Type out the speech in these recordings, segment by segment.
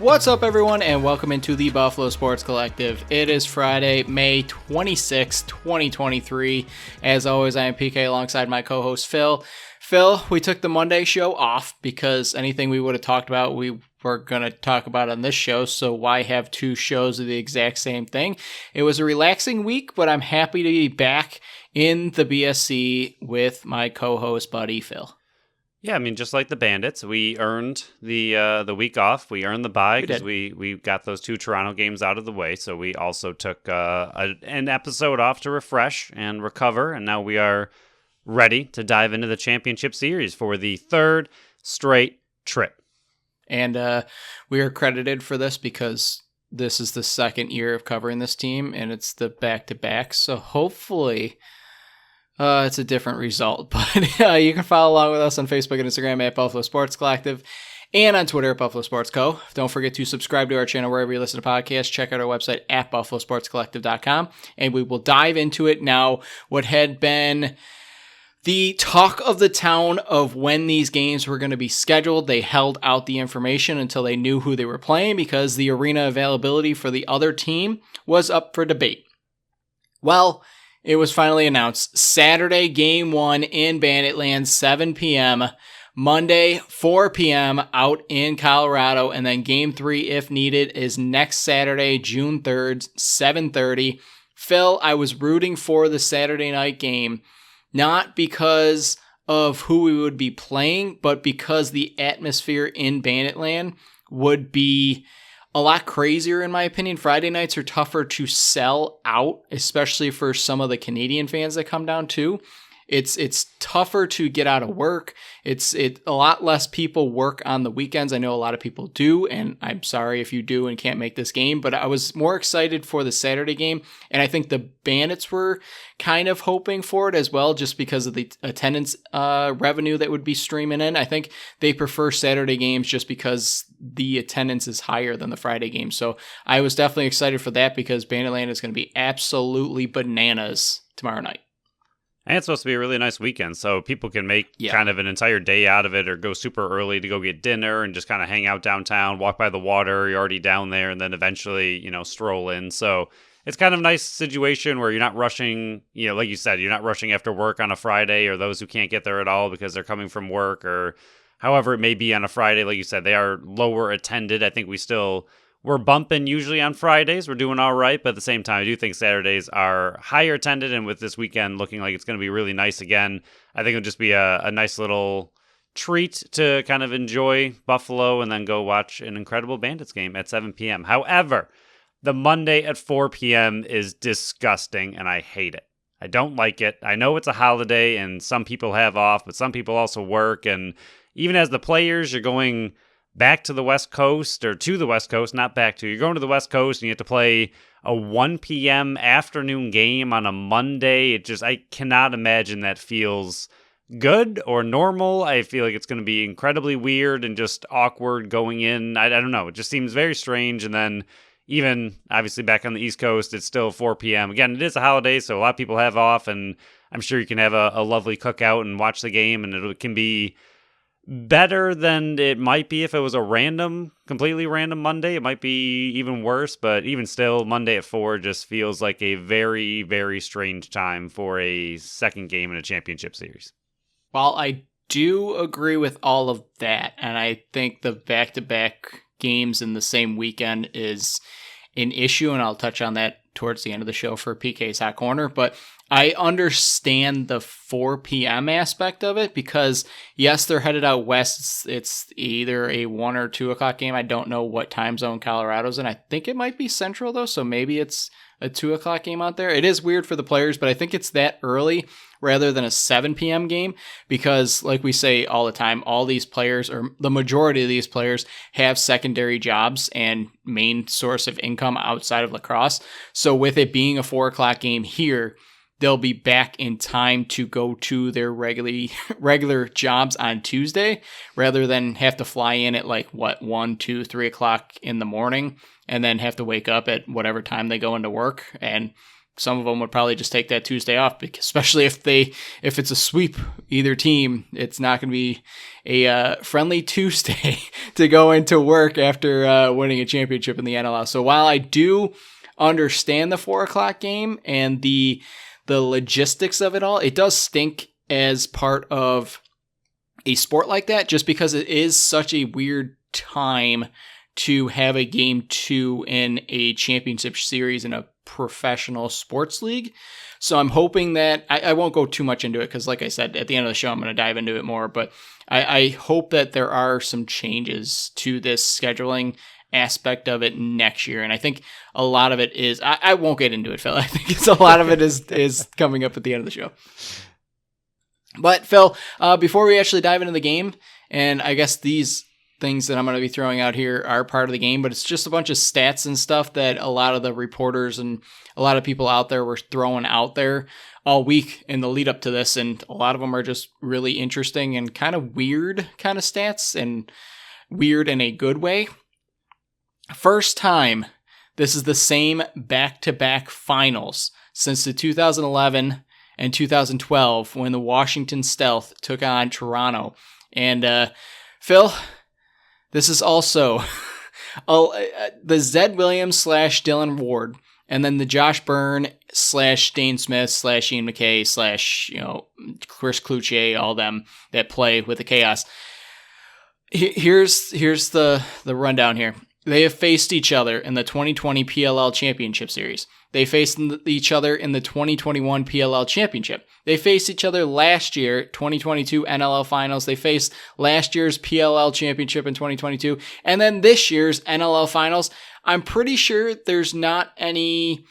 What's up, everyone, and welcome into the Buffalo Sports Collective. It is Friday, May 26, 2023. As always, I am PK alongside my co-host, Phil. Phil, we took the Monday show off because anything we would have talked about, we were going to talk about on this show, so why have two shows of the exact same thing? It was a relaxing week, but I'm happy to be back in the BSC with my co-host, buddy, Phil. Yeah, I mean, just like the Bandits, we earned the week off. We earned the bye because we got those two Toronto games out of the way. So we also took an episode off to refresh and recover, and now we are ready to dive into the championship series for the third straight trip. And we are credited for this because this is the second year of covering this team, and it's the back-to-back. So hopefully it's a different result, but you can follow along with us on Facebook and Instagram at Buffalo Sports Collective and on Twitter at Buffalo Sports Co. Don't forget to subscribe to our channel wherever you listen to podcasts. Check out our website at buffalosportscollective.com, and we will dive into it now. What had been the talk of the town of when these games were going to be scheduled, they held out the information until they knew who they were playing because the arena availability for the other team was up for debate. Well, it was finally announced. Saturday, Game 1 in Banditland, 7 p.m. Monday, 4 p.m. out in Colorado. And then Game 3, if needed, is next Saturday, June 3rd, 7:30. Phil, I was rooting for the Saturday night game, not because of who we would be playing, but because the atmosphere in Banditland would be a lot crazier, in my opinion. Friday nights are tougher to sell out, especially for some of the Canadian fans that come down too. It's tougher to get out of work. It's a lot less people work on the weekends. I know a lot of people do, and I'm sorry if you do and can't make this game, but I was more excited for the Saturday game, and I think the Bandits were kind of hoping for it as well, just because of the attendance revenue that would be streaming in. I think they prefer Saturday games just because the attendance is higher than the Friday game. So I was definitely excited for that because Banditland is going to be absolutely bananas tomorrow night. And it's supposed to be a really nice weekend, so people can make kind of an entire day out of it or go super early to go get dinner and just kind of hang out downtown, walk by the water, you're already down there, and then eventually, stroll in. So it's kind of a nice situation where you're not rushing, like you said, you're not rushing after work on a Friday, or those who can't get there at all because they're coming from work, or however it may be on a Friday. Like you said, they are lower attended. I think we're bumping usually on Fridays. We're doing all right, but at the same time, I do think Saturdays are higher attended, and with this weekend looking like it's going to be really nice again, I think it'll just be a nice little treat to kind of enjoy Buffalo and then go watch an incredible Bandits game at 7 p.m. However, the Monday at 4 p.m. is disgusting, and I hate it. I don't like it. I know it's a holiday, and some people have off, but some people also work, and even as the players, you're going back to the West Coast, or to the West Coast, not back to. You're going to the West Coast and you have to play a 1 p.m. afternoon game on a Monday. I cannot imagine that feels good or normal. I feel like it's going to be incredibly weird and just awkward going in. I don't know. It just seems very strange. And then even obviously back on the East Coast, it's still 4 p.m. Again, it is a holiday, so a lot of people have off, and I'm sure you can have a lovely cookout and watch the game, and it can be better than it might be if it was a completely random Monday. It might be even worse, but even still, Monday at 4 just feels like a very, very strange time for a second game in a championship series. Well, I do agree with all of that, and I think the back-to-back games in the same weekend is an issue, and I'll touch on that towards the end of the show for PK's Hot Corner, but I understand the 4 p.m. aspect of it because, yes, they're headed out west. It's either a 1 or 2 o'clock game. I don't know what time zone Colorado's in. I think it might be central, though, so maybe it's a 2 o'clock game out there. It is weird for the players, but I think it's that early rather than a 7 p.m. game because, like we say all the time, all these players, or the majority of these players, have secondary jobs and main source of income outside of lacrosse. So with it being a 4 o'clock game here, they'll be back in time to go to their regular jobs on Tuesday rather than have to fly in at 1, 2, 3 o'clock in the morning and then have to wake up at whatever time they go into work. And some of them would probably just take that Tuesday off, especially if it's a sweep, either team. It's not going to be a friendly Tuesday to go into work after winning a championship in the NLL. So while I do understand the 4:00 game and the logistics of it all, it does stink as part of a sport like that, just because it is such a weird time to have a game 2 in a championship series in a professional sports league. So I'm hoping that I won't go too much into it, because like I said, at the end of the show, I'm going to dive into it more, but I hope that there are some changes to this scheduling aspect of it next year. And I think a lot of it is, I won't get into it, Phil. I think a lot of it is coming up at the end of the show. But Phil, before we actually dive into the game, and I guess these things that I'm going to be throwing out here are part of the game, but it's just a bunch of stats and stuff that a lot of the reporters and a lot of people out there were throwing out there all week in the lead up to this. And a lot of them are just really interesting and kind of weird kind of stats, and weird in a good way. First time this is the same back-to-back finals since the 2011 and 2012 when the Washington Stealth took on Toronto. And Phil, this is also the Zed Williams / Dylan Ward, and then the Josh Byrne / Dane Smith / Ian McKay / Chris Cloutier, all them that play with the Chaos. Here's the rundown here. They have faced each other in the 2020 PLL Championship Series. They faced each other in the 2021 PLL Championship. They faced each other last year, 2022 NLL Finals. They faced last year's PLL Championship in 2022. And then this year's NLL Finals. I'm pretty sure there's not any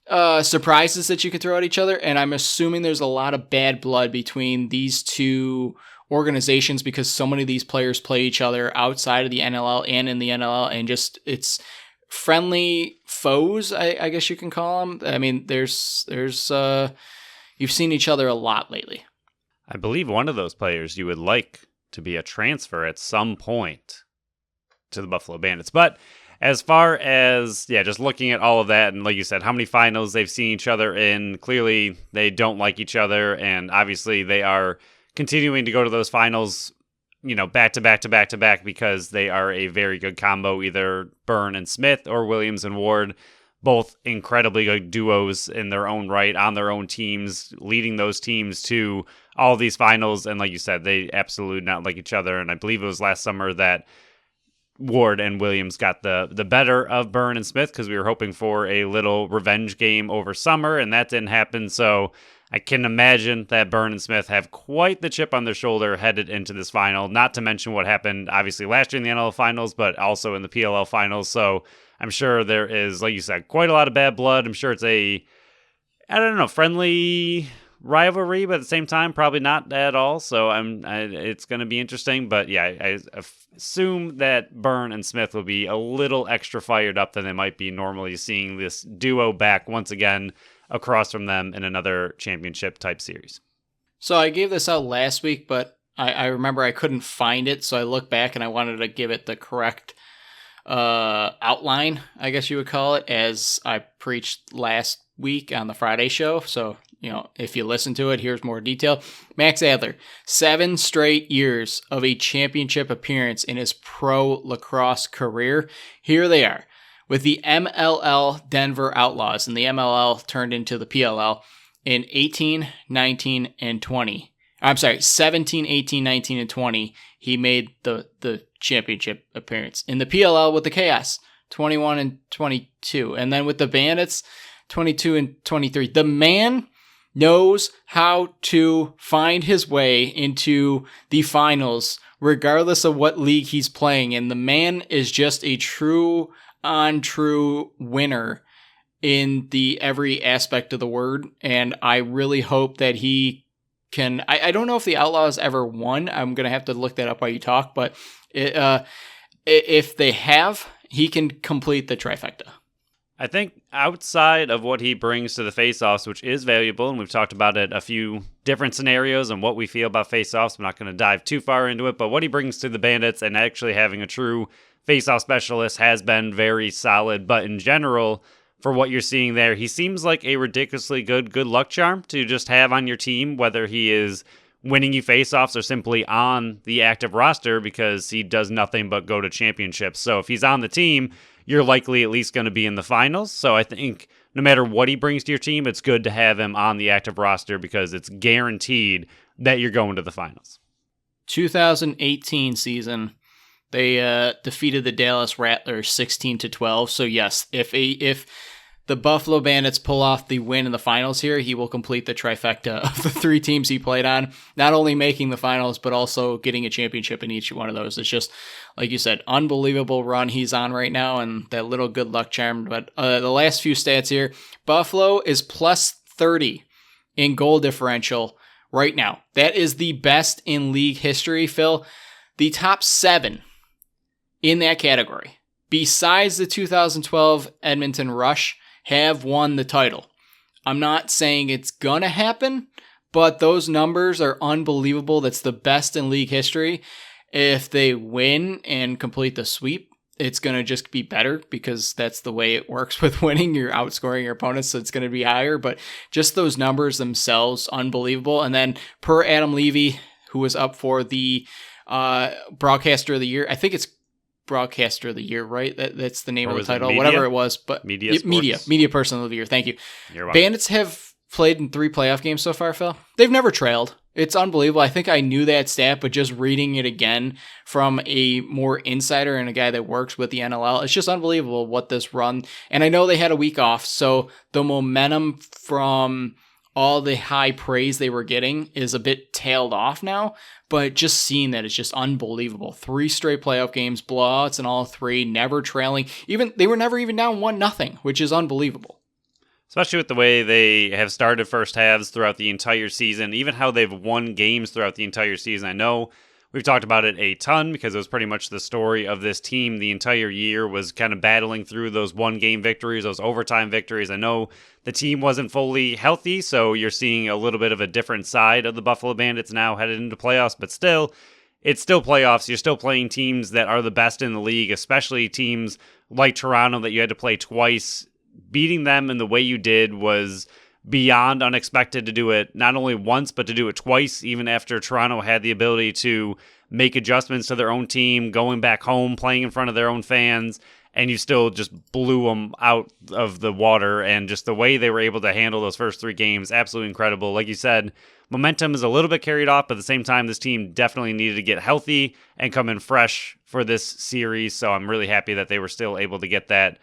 surprises that you can throw at each other. And I'm assuming there's a lot of bad blood between these two organizations, because so many of these players play each other outside of the NLL and in the NLL, and just it's friendly foes, I guess you can call them. I mean, there's you've seen each other a lot lately. I believe one of those players you would like to be a transfer at some point to the Buffalo Bandits. But as far as, just looking at all of that, and like you said, how many finals they've seen each other in, clearly they don't like each other, and obviously they are continuing to go to those finals, back to back to back to back, because they are a very good combo, either Byrne and Smith or Williams and Ward, both incredibly good duos in their own right, on their own teams, leading those teams to all these finals. And like you said, they absolutely not like each other. And I believe it was last summer that Ward and Williams got the better of Byrne and Smith, because we were hoping for a little revenge game over summer, and that didn't happen. So I can imagine that Byrne and Smith have quite the chip on their shoulder headed into this final, not to mention what happened obviously last year in the NLL finals, but also in the PLL finals. So I'm sure there is, like you said, quite a lot of bad blood. I'm sure it's friendly rivalry, but at the same time, probably not at all. So it's going to be interesting. But yeah, I assume that Byrne and Smith will be a little extra fired up than they might be normally, seeing this duo back once again across from them in another championship type series. So I gave this out last week, but I remember I couldn't find it, so I looked back and I wanted to give it the correct outline, I guess you would call it, as I preached last week on the Friday show. So, if you listen to it, here's more detail. Max Adler, 7 straight years of a championship appearance in his pro lacrosse career. Here they are. With the MLL Denver Outlaws, and the MLL turned into the PLL in 18, 19, and 20. I'm sorry, 17, 18, 19, and 20. He made the championship appearance. In the PLL with the Chaos, 21 and 22. And then with the Bandits, 22 and 23. The man knows how to find his way into the finals, regardless of what league he's playing. And the man is just a true winner in the every aspect of the word, and I really hope that he can. I don't know if the Outlaws ever won. I'm gonna have to look that up while you talk, but if they have, he can complete the trifecta. I think outside of what he brings to the face-offs, which is valuable, and we've talked about it a few different scenarios and what we feel about face-offs, I'm not going to dive too far into it, but what he brings to the Bandits and actually having a true face-off specialist has been very solid. But in general, for what you're seeing there. He seems like a ridiculously good luck charm to just have on your team, whether he is winning you faceoffs or simply on the active roster, because he does nothing but go to championships. So if he's on the team, you're likely at least going to be in the finals. So I think no matter what he brings to your team, it's good to have him on the active roster because it's guaranteed that you're going to the finals. 2018 season, they defeated the Dallas Rattlers 16-12. So yes, if the Buffalo Bandits pull off the win in the finals here, he will complete the trifecta of the three teams he played on, not only making the finals, but also getting a championship in each one of those. It's just, like you said, unbelievable run he's on right now, and that little good luck charm. But the last few stats here, Buffalo is plus 30 in goal differential right now. That is the best in league history, Phil. The top 7 in that category, besides the 2012 Edmonton Rush, have won the title. I'm not saying it's gonna happen, but those numbers are unbelievable. That's the best in league history. If they win and complete the sweep, it's gonna just be better because that's the way it works with winning. You're outscoring your opponents, so it's gonna be higher. But just those numbers themselves, unbelievable. And then per Adam Levy, who was up for the broadcaster of the year, I think it's broadcaster of the year, right? That's the name of the title, whatever it was. But media person of the year. Thank you. Bandits have played in 3 playoff games so far, Phil. They've never trailed. It's unbelievable. I think I knew that stat, but just reading it again from a more insider and a guy that works with the NLL, it's just unbelievable what this run. And I know they had a week off, so the momentum from all the high praise they were getting is a bit tailed off now, but just seeing that, it's just unbelievable. 3 straight playoff games, blowouts in all 3, never trailing. They were never even down 1-0, which is unbelievable. Especially with the way they have started first halves throughout the entire season, even how they've won games throughout the entire season. I know we've talked about it a ton because it was pretty much the story of this team the entire year, was kind of battling through those one-game victories, those overtime victories. I know the team wasn't fully healthy, so you're seeing a little bit of a different side of the Buffalo Bandits now headed into playoffs, but still, it's still playoffs. You're still playing teams that are the best in the league, especially teams like Toronto that you had to play twice. Beating them in the way you did was beyond unexpected, to do it not only once, but to do it twice, even after Toronto had the ability to make adjustments to their own team, going back home, playing in front of their own fans, and you still just blew them out of the water. And just the way they were able to handle those first 3 games, absolutely incredible. Like you said, momentum is a little bit carried off, but at the same time, this team definitely needed to get healthy and come in fresh for this series. So I'm really happy that they were still able to get that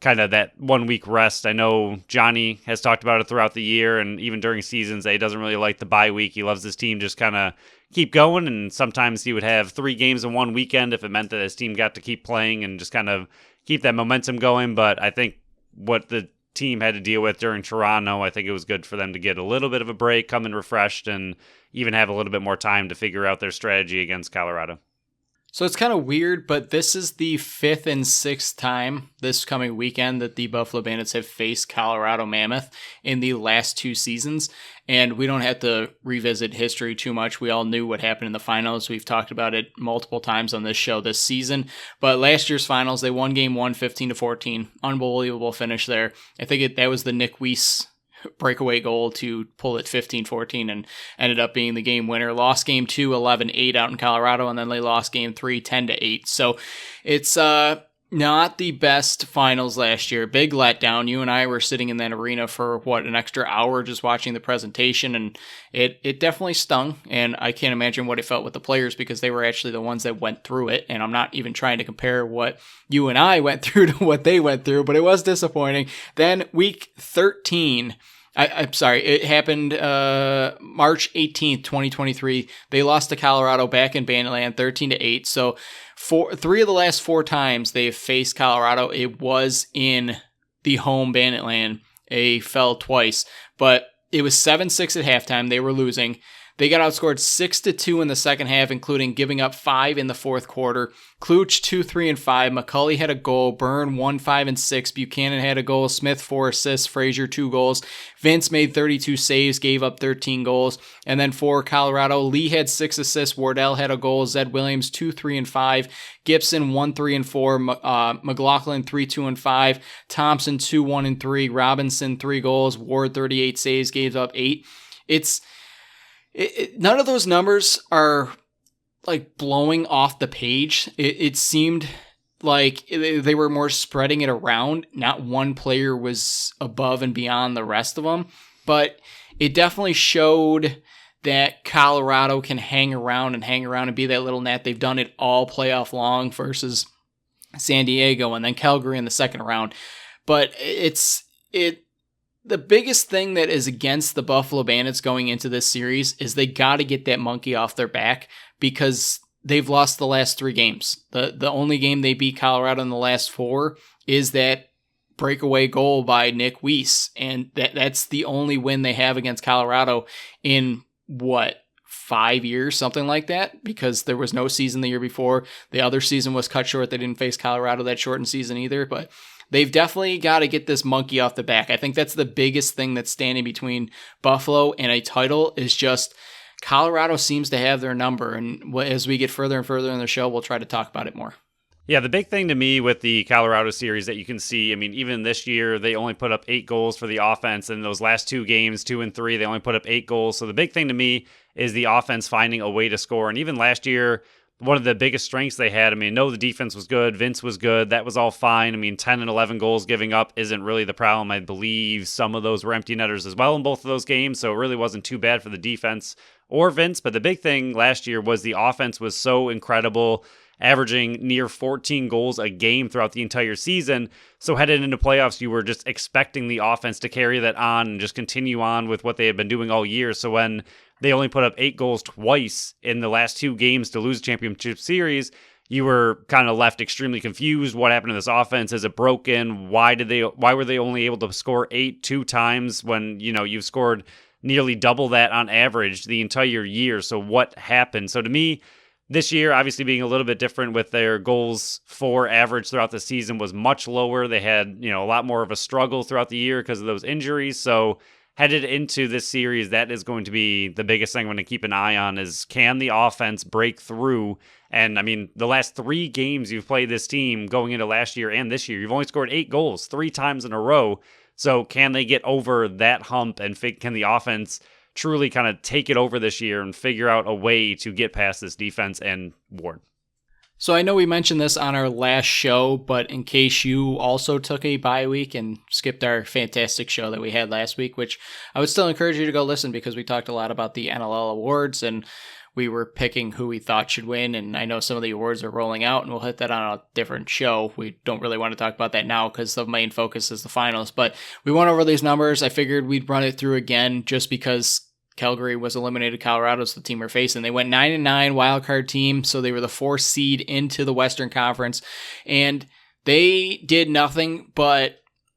kind of that 1 week rest. I know Johnny has talked about it throughout the year and even during seasons that he doesn't really like the bye week. He loves his team just kind of keep going, and sometimes he would have 3 games in one weekend if it meant that his team got to keep playing and just kind of keep that momentum going. But I think what the team had to deal with during Toronto, I think it was good for them to get a little bit of a break, come in refreshed, and even have a little bit more time to figure out their strategy against Colorado. So it's kind of weird, but this is the 5th and 6th time this coming weekend that the Buffalo Bandits have faced Colorado Mammoth in the last 2 seasons. And we don't have to revisit history too much. We all knew what happened in the finals. We've talked about it multiple times on this show this season. But last year's finals, they won game 1, 15-14. Unbelievable finish there. I think that was the Nick Weiss breakaway goal to pull it 15-14 and ended up being the game winner. Lost game 2, 11-8 out in Colorado, and then they lost game 3, 10-8. So it's not the best finals last year. Big letdown. You and I were sitting in that arena for an extra hour just watching the presentation, and it definitely stung. And I can't imagine what it felt with the players because they were actually the ones that went through it. And I'm not even trying to compare what you and I went through to what they went through, but it was disappointing. Then week 13, I'm sorry, it happened March 18th, 2023. They lost to Colorado back in Banditland 13-8. So 3 of the last 4 times they've faced Colorado, it was in the home Banditland. They fell twice, but it was 7-6 at halftime. They were losing. They got outscored 6-2 in the second half, including giving up 5 in the fourth quarter. Kluch 2, 3, and 5. McCulley had a goal. Byrne 1, 5, and 6. Buchanan had a goal. Smith 4 assists. Frazier 2 goals. Vince made 32 saves, gave up 13 goals. And then for Colorado, Lee had 6 assists. Wardell had a goal. Zed Williams 2, 3, and 5. Gibson 1, 3, and 4. McLaughlin 3, 2, and 5. Thompson 2, 1, and 3. Robinson 3 goals. Ward 38 saves, gave up 8. None of those numbers are like blowing off the page. It seemed like they were more spreading it around. Not one player was above and beyond the rest of them, but it definitely showed that Colorado can hang around and be that little gnat. They've done it all playoff long versus San Diego and then Calgary in the second round. But the biggest thing that is against the Buffalo Bandits going into this series is they got to get that monkey off their back because they've lost the last 3 games. The only game they beat Colorado in the last 4 is that breakaway goal by Nick Weiss, and that's the only win they have against Colorado in 5 years, something like that, because there was no season the year before. The other season was cut short. They didn't face Colorado that shortened season either, but they've definitely got to get this monkey off the back. I think that's the biggest thing that's standing between Buffalo and a title is just Colorado seems to have their number. And as we get further and further in the show, we'll try to talk about it more. Yeah, the big thing to me with the Colorado series that you can see, I mean, even this year, they only put up 8 goals for the offense. And those last 2 games, 2 and 3, they only put up 8 goals. So the big thing to me is the offense finding a way to score. And even last year, one of the biggest strengths they had, I mean, no, the defense was good. Vince was good. That was all fine. I mean, 10 and 11 goals giving up isn't really the problem. I believe some of those were empty netters as well in both of those games, so it really wasn't too bad for the defense or Vince. But the big thing last year was the offense was so incredible, averaging near 14 goals a game throughout the entire season. So headed into playoffs, you were just expecting the offense to carry that on and just continue on with what they had been doing all year. So when they only put up 8 goals twice in the last 2 games to lose the championship series, you were kind of left extremely confused. What happened to this offense? Is it broken? Why were they only able to score 8 2 times when, you've scored nearly double that on average the entire year? So what happened? So to me, this year, obviously being a little bit different with their goals for average throughout the season was much lower. They had, a lot more of a struggle throughout the year because of those injuries. So headed into this series, that is going to be the biggest thing I'm going to keep an eye on is can the offense break through? And I mean, the last 3 games you've played this team going into last year and this year, you've only scored 8 goals 3 times in a row. So can they get over that hump and can the offense truly kind of take it over this year and figure out a way to get past this defense and Ward? So I know we mentioned this on our last show, but in case you also took a bye week and skipped our fantastic show that we had last week, which I would still encourage you to go listen because we talked a lot about the NLL awards and we were picking who we thought should win. And I know some of the awards are rolling out and we'll hit that on a different show. We don't really want to talk about that now because the main focus is the finals, but we went over these numbers. I figured we'd run it through again just because Calgary was eliminated. Colorado's the team we're facing. They went 9-9 wildcard team, so they were the 4th seed into the Western Conference, and they did nothing but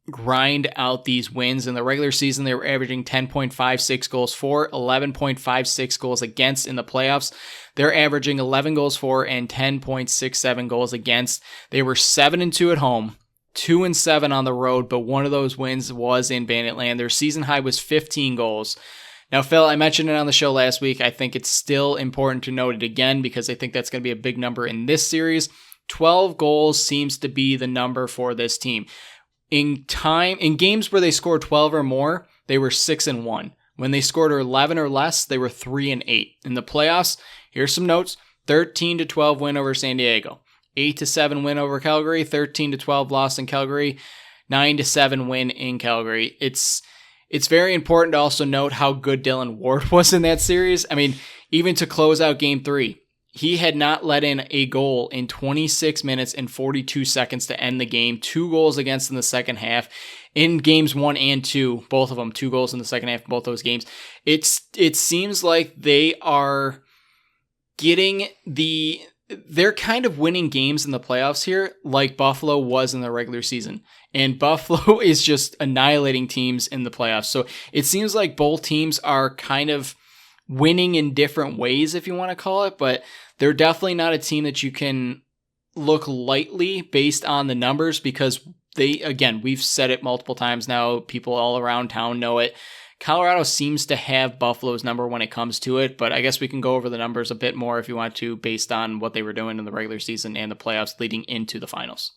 grind out these wins. In the regular season, they were averaging 10.56 goals for, 11.56 goals against. In the playoffs, they're averaging 11 goals for and 10.67 goals against. They were 7-2 at home, 2-7 on the road, but one of those wins was in Banditland. Their season high was 15 goals. Now, Phil, I mentioned it on the show last week. I think it's still important to note it again because I think that's going to be a big number in this series. 12 goals seems to be the number for this team. In games where they scored 12 or more, they were 6-1. When they scored 11 or less, they were 3-8. In the playoffs, here's some notes: 13-12 win over San Diego, 8-7 win over Calgary, 13-12 loss in Calgary, 9-7 win in Calgary. It's very important to also note how good Dylan Ward was in that series. I mean, even to close out Game 3, he had not let in a goal in 26 minutes and 42 seconds to end the game. 2 goals against in the second half. In Games 1 and 2, both of them, 2 goals in the second half of both those games. It seems like they are getting they're kind of winning games in the playoffs here like Buffalo was in the regular season. And Buffalo is just annihilating teams in the playoffs. So it seems like both teams are kind of winning in different ways, if you want to call it, but they're definitely not a team that you can look lightly based on the numbers, because we've said it multiple times now. People all around town know it. Colorado seems to have Buffalo's number when it comes to it, but I guess we can go over the numbers a bit more if you want to, based on what they were doing in the regular season and the playoffs leading into the finals.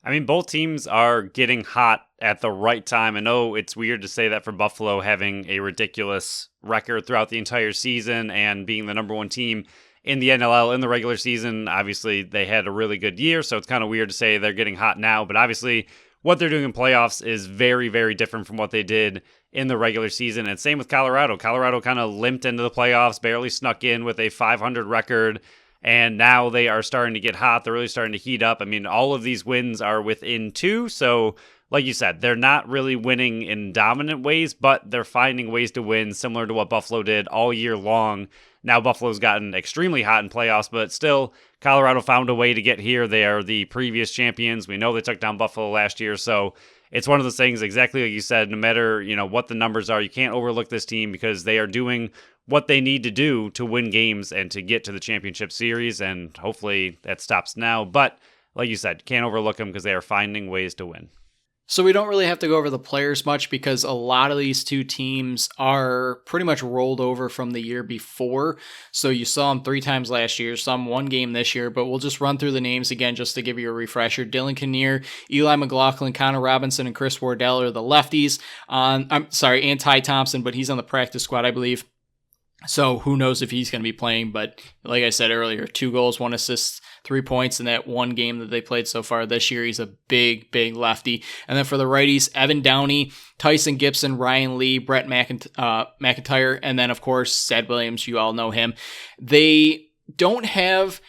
I mean, both teams are getting hot at the right time. I know it's weird to say that for Buffalo, having a ridiculous record throughout the entire season and being the number one team in the NLL in the regular season. Obviously, they had a really good year, so it's kind of weird to say they're getting hot now. But obviously, what they're doing in playoffs is very, very different from what they did in the regular season. And same with Colorado. Colorado kind of limped into the playoffs, barely snuck in with a 500 record. And now they are starting to get hot. They're really starting to heat up. I mean, all of these wins are within 2. So, like you said, they're not really winning in dominant ways, but they're finding ways to win, similar to what Buffalo did all year long. Now Buffalo's gotten extremely hot in playoffs, but still, Colorado found a way to get here. They are the previous champions. We know they took down Buffalo last year, so it's one of those things, exactly like you said, no matter what the numbers are, you can't overlook this team because they are doing what they need to do to win games and to get to the championship series, and hopefully that stops now. But like you said, can't overlook them because they are finding ways to win. So we don't really have to go over the players much because a lot of these two teams are pretty much rolled over from the year before. So you saw them 3 times last year, some 1 game this year, but we'll just run through the names again just to give you a refresher. Dylan Kinnear, Eli McLaughlin, Connor Robinson, and Chris Wardell are the lefties. And Ty Thompson, but he's on the practice squad, I believe. So who knows if he's going to be playing, but like I said earlier, 2 goals, 1 assist, 3 points in that 1 game that they played so far this year. He's a big, big lefty. And then for the righties, Evan Downey, Tyson Gibson, Ryan Lee, Brett McIntyre, and then of course, Zed Williams, you all know him. They don't have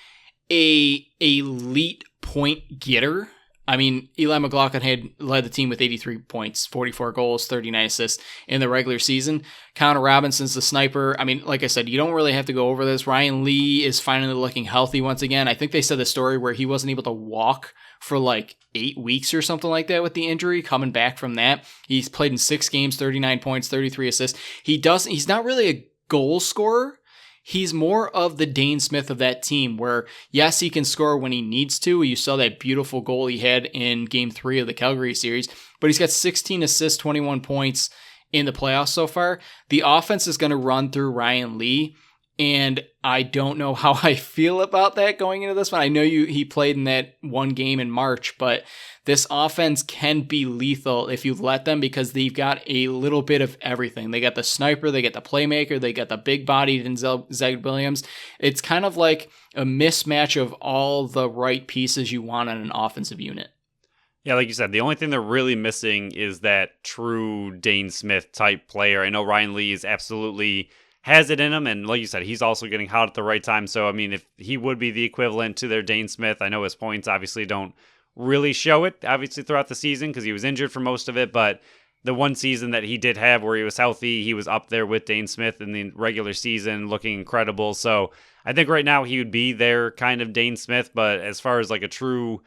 a elite point getter. I mean, Eli McLaughlin had led the team with 83 points, 44 goals, 39 assists in the regular season. Connor Robinson's the sniper. I mean, like I said, you don't really have to go over this. Ryan Lee is finally looking healthy once again. I think they said the story where he wasn't able to walk for like 8 weeks or something like that with the injury, coming back from that. He's played in 6 games, 39 points, 33 assists. He's not really a goal scorer. He's more of the Dane Smith of that team where, yes, he can score when he needs to. You saw that beautiful goal he had in Game 3 of the Calgary series, but he's got 16 assists, 21 points in the playoffs so far. The offense is going to run through Ryan Lee, and I don't know how I feel about that going into this one. I know he played in that 1 game in March, but this offense can be lethal if you let them because they've got a little bit of everything. They got the sniper, they got the playmaker, they got the big-bodied Zed Williams. It's kind of like a mismatch of all the right pieces you want on an offensive unit. Yeah, like you said, the only thing they're really missing is that true Dane Smith type player. I know Ryan Lee is absolutely has it in him, and like you said, he's also getting hot at the right time. So, I mean, if he would be the equivalent to their Dane Smith, I know his points obviously don't really show it, obviously, throughout the season because he was injured for most of it, but the one season that he did have where he was healthy, he was up there with Dane Smith in the regular season, looking incredible. So I think right now he would be their kind of Dane Smith, but as far as like a true,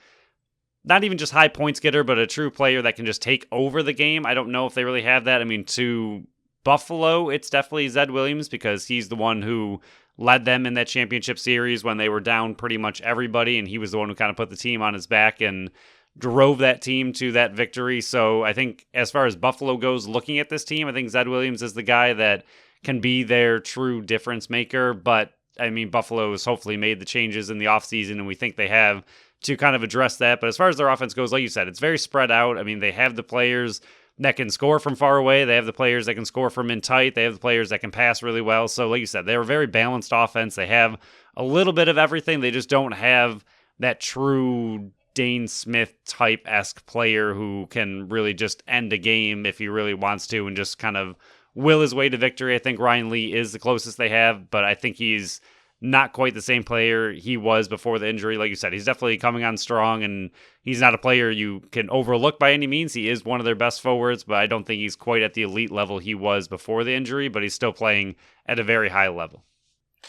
not even just high points getter, but a true player that can just take over the game, I don't know if they really have that. I mean, to Buffalo, it's definitely Zed Williams because he's the one who led them in that championship series when they were down pretty much everybody, and he was the one who kind of put the team on his back and drove that team to that victory. So I think as far as Buffalo goes, looking at this team, I think Zed Williams is the guy that can be their true difference maker. But I mean, Buffalo has hopefully made the changes in the offseason, and we think they have to kind of address that. But as far as their offense goes, like you said, it's very spread out. I mean, they have the players that can score from far away. They have the players that can score from in tight. They have the players that can pass really well. So like you said, they're a very balanced offense. They have a little bit of everything. They just don't have that true Dane Smith type-esque player who can really just end a game if he really wants to and just kind of will his way to victory. I think Ryan Lee is the closest they have, but I think he's not quite the same player he was before the injury. Like you said, he's definitely coming on strong, and he's not a player you can overlook by any means. He is one of their best forwards, but I don't think he's quite at the elite level he was before the injury, but he's still playing at a very high level.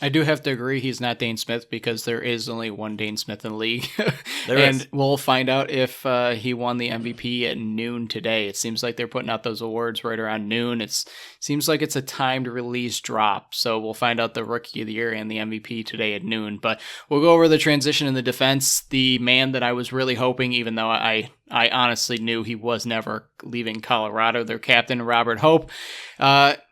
I do have to agree he's not Dane Smith because there is only one Dane Smith in the league. And we'll find out if he won the MVP at noon today. It seems like they're putting out those awards right around noon. It seems like it's a timed release drop. So we'll find out the Rookie of the Year and the MVP today at noon. But we'll go over the transition in the defense. The man that I was really hoping, even though I honestly knew he was never leaving Colorado, their captain, Robert Hope.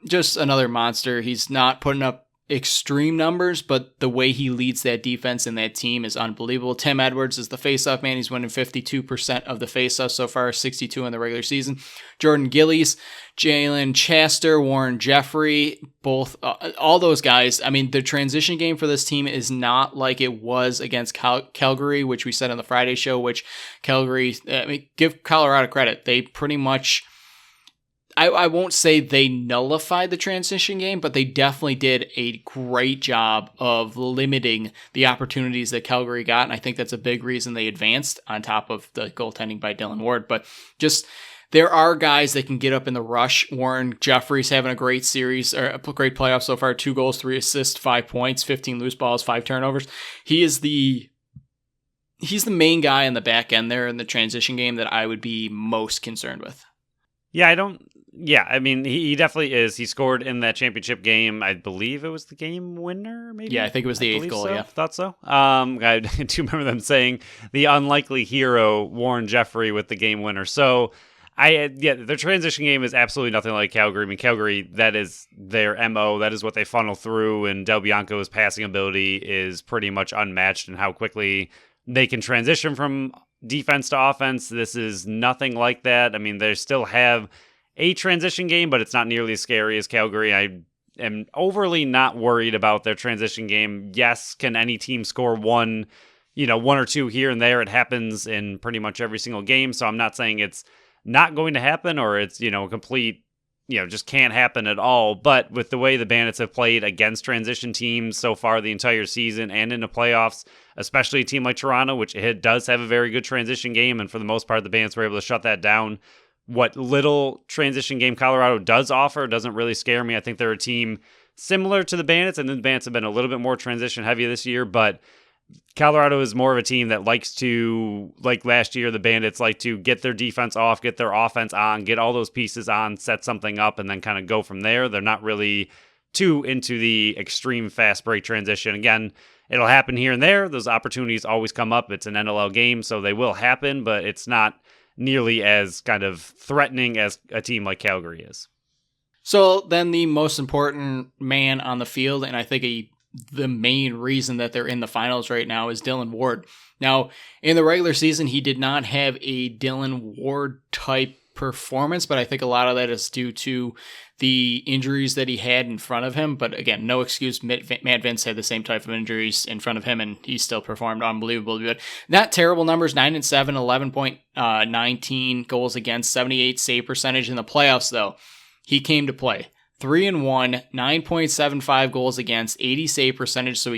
Just another monster. He's not putting up extreme numbers, but the way he leads that defense and that team is unbelievable. Tim Edwards is the faceoff man. He's winning 52% of the faceoffs so far, 62 in the regular season. Jordan Gillies, Jalen Chaster, Warren Jeffrey, both, all those guys. I mean, the transition game for this team is not like it was against Calgary, which we said on the Friday show, which Calgary, give Colorado credit. They pretty much, I won't say they nullified the transition game, but they definitely did a great job of limiting the opportunities that Calgary got. And I think that's a big reason they advanced on top of the goaltending by Dylan Ward. But just there are guys that can get up in the rush. Warren Jeffrey's having a great series, or a great playoff so far. 2 goals, 3 assists, 5 points, 15 loose balls, 5 turnovers. He's the main guy in the back end there in the transition game that I would be most concerned with. Yeah, I mean, he definitely is. He scored in that championship game. I believe it was the game winner, maybe? Yeah, I think it was the 8th goal, so. yeah. Thought so. I do remember them saying the unlikely hero, Warren Jeffrey, with the game winner. So, their transition game is absolutely nothing like Calgary. I mean, Calgary, that is their MO. That is what they funnel through, and Del Bianco's passing ability is pretty much unmatched in how quickly they can transition from defense to offense. This is nothing like that. I mean, they still have a transition game, but it's not nearly as scary as Calgary. I am overly not worried about their transition game. Yes, can any team score one or two here and there? It happens in pretty much every single game. So I'm not saying it's not going to happen or it's, a complete, just can't happen at all. But with the way the Bandits have played against transition teams so far the entire season and in the playoffs, especially a team like Toronto, which it does have a very good transition game. And for the most part, the Bandits were able to shut that down. What little transition game Colorado does offer doesn't really scare me. I think they're a team similar to the Bandits, and the Bandits have been a little bit more transition heavy this year, but Colorado is more of a team that likes to, like last year, the Bandits like to get their defense off, get their offense on, get all those pieces on, set something up, and then kind of go from there. They're not really too into the extreme fast break transition. Again, it'll happen here and there. Those opportunities always come up. It's an NLL game, so they will happen, but it's not nearly as kind of threatening as a team like Calgary is. So then the most important man on the field, and I think the main reason that they're in the finals right now, is Dylan Ward. Now, in the regular season, he did not have a Dylan Ward type performance, but I think a lot of that is due to the injuries that he had in front of him. But again, no excuse. Matt Vince had the same type of injuries in front of him, and he still performed unbelievably good. Not terrible numbers, 9-7, 11.19 goals against, 78 save percentage in the playoffs, though. He came to play. 3-1, 9.75 goals against, 80 save percentage. So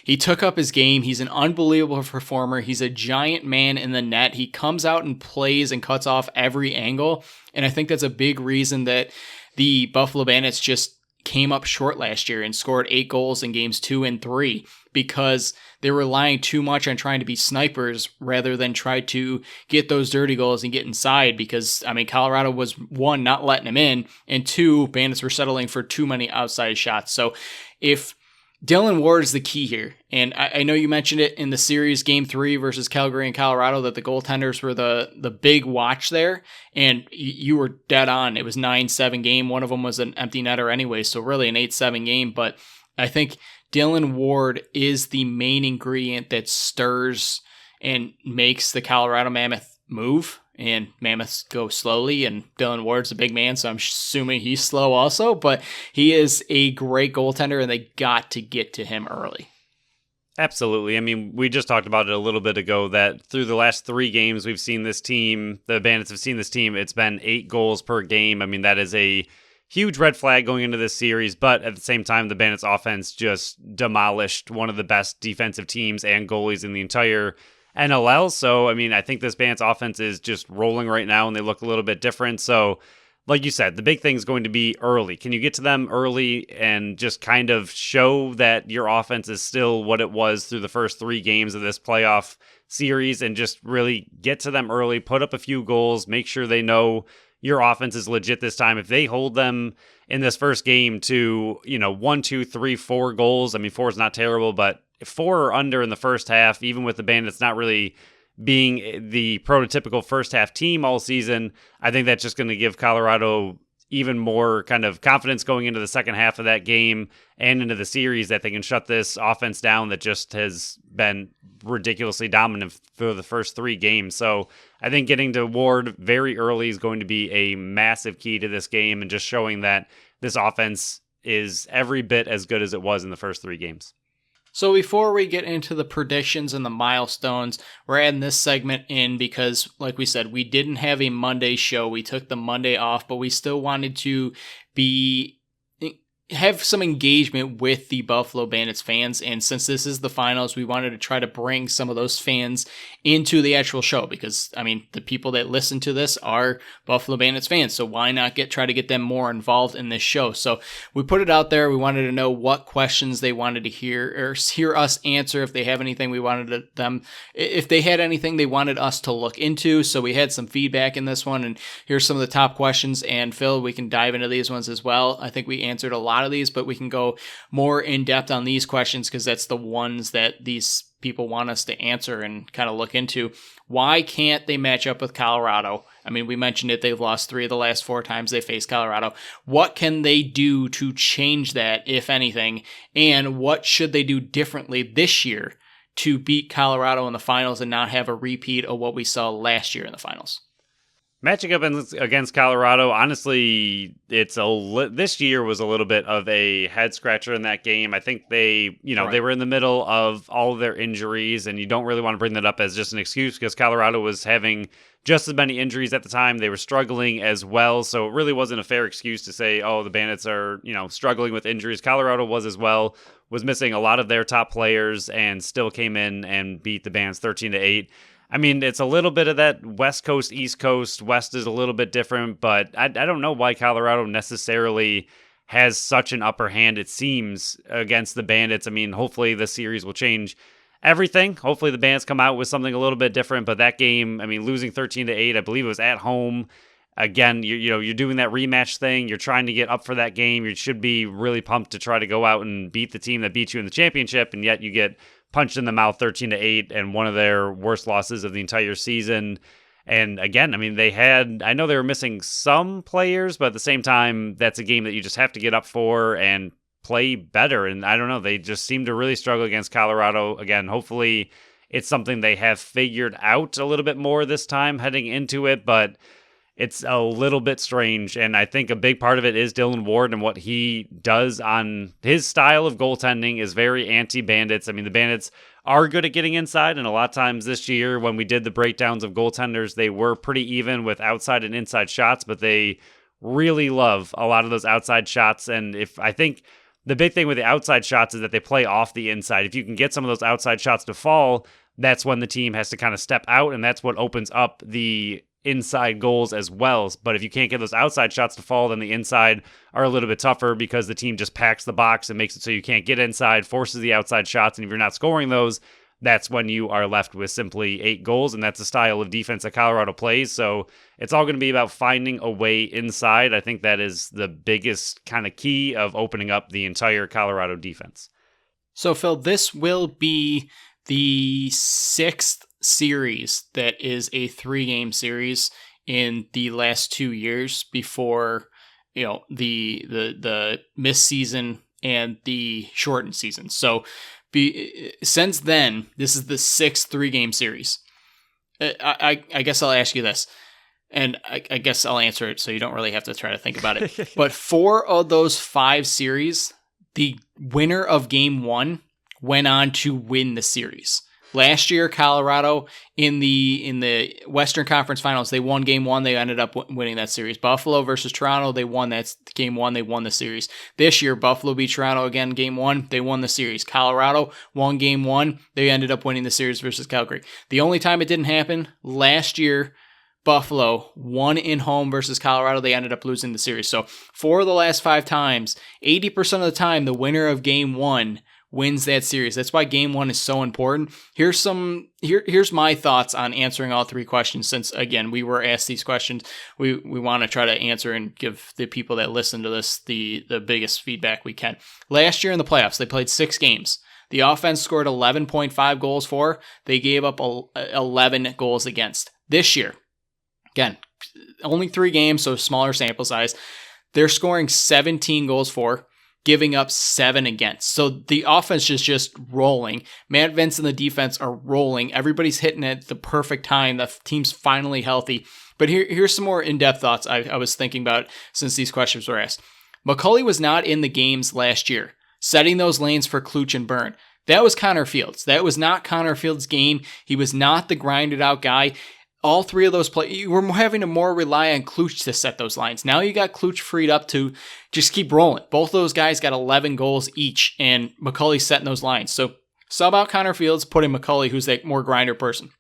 he took up his game. He's an unbelievable performer. He's a giant man in the net. He comes out and plays and cuts off every angle. And I think that's a big reason that the Buffalo Bandits just came up short last year and scored 8 goals in games 2 and 3 because they were relying too much on trying to be snipers rather than try to get those dirty goals and get inside because, Colorado was, 1, not letting them in, and 2, Bandits were settling for too many outside shots. So if Dylan Ward is the key here, and I know you mentioned it in the series Game 3 versus Calgary and Colorado that the goaltenders were the big watch there, and you were dead on. It was 9-7 game. One of them was an empty netter anyway, so really an 8-7 game. But I think Dylan Ward is the main ingredient that stirs and makes the Colorado Mammoth move. And Mammoths go slowly, and Dylan Ward's a big man, so I'm assuming he's slow also, but he is a great goaltender, and they got to get to him early. Absolutely. We just talked about it a little bit ago that through the last 3 games we've seen this team, the Bandits have seen this team, it's been 8 goals per game. That is a huge red flag going into this series, but at the same time, the Bandits offense just demolished one of the best defensive teams and goalies in the entire NLL. So, I think this Bandits offense is just rolling right now and they look a little bit different. So like you said, the big thing is going to be early. Can you get to them early and just kind of show that your offense is still what it was through the first 3 games of this playoff series, and just really get to them early, put up a few goals, make sure they know your offense is legit this time. If they hold them in this first game to, 1, 2, 3, 4 goals, I mean, 4 is not terrible, but if 4 or under in the first half, even with the Bandits not really being the prototypical first half team all season, I think that's just going to give Colorado even more kind of confidence going into the second half of that game and into the series, that they can shut this offense down that just has been ridiculously dominant for the first 3 games. So I think getting to Ward very early is going to be a massive key to this game, and just showing that this offense is every bit as good as it was in the first 3 games. So before we get into the predictions and the milestones, we're adding this segment in because, like we said, we didn't have a Monday show. We took the Monday off, but we still wanted to have some engagement with the Buffalo Bandits fans. And since this is the finals, we wanted to try to bring some of those fans into the actual show, because, I mean, the people that listen to this are Buffalo Bandits fans. So why not try to get them more involved in this show? So we put it out there. We wanted to know what questions they wanted to hear us answer. If they have anything if they had anything they wanted us to look into. So we had some feedback in this one, and here's some of the top questions. And Phil, we can dive into these ones as well. I think we answered a lot of these, but we can go more in depth on these questions because that's the ones that these people want us to answer and kind of look into. Why can't they match up with Colorado? I mean, we mentioned it. They've lost 3 of the last 4 times they faced Colorado. What can they do to change that, if anything? And what should they do differently this year to beat Colorado in the finals and not have a repeat of what we saw last year in the finals? Matching up against Colorado, honestly, this year was a little bit of a head scratcher in that game. I think they were in the middle of all of their injuries, and you don't really want to bring that up as just an excuse because Colorado was having just as many injuries at the time. They were struggling as well, so it really wasn't a fair excuse to say, oh, the Bandits are, struggling with injuries. Colorado was as well, was missing a lot of their top players and still came in and beat the Bandits 13-8. I mean, it's a little bit of that West Coast, East Coast. West is a little bit different, but I don't know why Colorado necessarily has such an upper hand, it seems, against the Bandits. I mean, hopefully the series will change everything. Hopefully the Bandits come out with something a little bit different, but that game, I mean, losing 13-8, I believe it was at home. Again, you're doing that rematch thing. You're trying to get up for that game. You should be really pumped to try to go out and beat the team that beat you in the championship, and yet you get punched in the mouth 13-8 and one of their worst losses of the entire season. And again, I mean, I know they were missing some players, but at the same time, that's a game that you just have to get up for and play better. And I don't know, they just seem to really struggle against Colorado. Again, hopefully it's something they have figured out a little bit more this time heading into it, but it's a little bit strange, and I think a big part of it is Dylan Ward, and what he does on his style of goaltending is very anti-Bandits. I mean, the Bandits are good at getting inside, and a lot of times this year when we did the breakdowns of goaltenders, they were pretty even with outside and inside shots, but they really love a lot of those outside shots. And I think the big thing with the outside shots is that they play off the inside. If you can get some of those outside shots to fall, that's when the team has to kind of step out, and that's what opens up the inside goals as well. But if you can't get those outside shots to fall, then the inside are a little bit tougher because the team just packs the box and makes it so you can't get inside, forces the outside shots, and if you're not scoring those, that's when you are left with simply 8 goals, and that's the style of defense that Colorado plays. So it's all going to be about finding a way inside. I think that is the biggest kind of key of opening up the entire Colorado defense. So Phil, this will be the 6th series that is a 3-game series in the last 2 years before, the missed season and the shortened season. So since then, this is the 6th 3-game series. I guess I'll ask you this, and I guess I'll answer it so you don't really have to try to think about it. But 4 of those 5 series, the winner of game 1 went on to win the series. Last year, Colorado in the Western Conference Finals, they won game 1. They ended up winning that series. Buffalo versus Toronto, they won that game 1. They won the series. This year, Buffalo beat Toronto again game 1. They won the series. Colorado won game 1. They ended up winning the series versus Calgary. The only time it didn't happen last year, Buffalo, 1 in home versus Colorado. They ended up losing the series. So 4 of the last 5 times, 80% of the time, the winner of game 1 wins that series. That's why game 1 is so important. Here's my thoughts on answering all 3 questions, since again we were asked these questions. We want to try to answer and give the people that listen to this the biggest feedback we can. Last year in the playoffs, they played 6 games. The offense scored 11.5 goals for. They gave up 11 goals against. This year, again, only 3 games, so smaller sample size. They're scoring 17 goals for, giving up 7 against. So the offense is just rolling. Matt Vince and the defense are rolling. Everybody's hitting at the perfect time. The team's finally healthy. But here's some more in-depth thoughts I was thinking about since these questions were asked. McCulley was not in the games last year, setting those lanes for Kluch and Byrne. That was Connor Fields. That was not Connor Fields' game. He was not the grinded out guy. All 3 of those plays, you were having to more rely on Kluch to set those lines. Now you got Kluch freed up to just keep rolling. Both those guys got 11 goals each, and McCulley setting those lines. So sub out Connor Fields, put in McCulley, who's that more grinder person.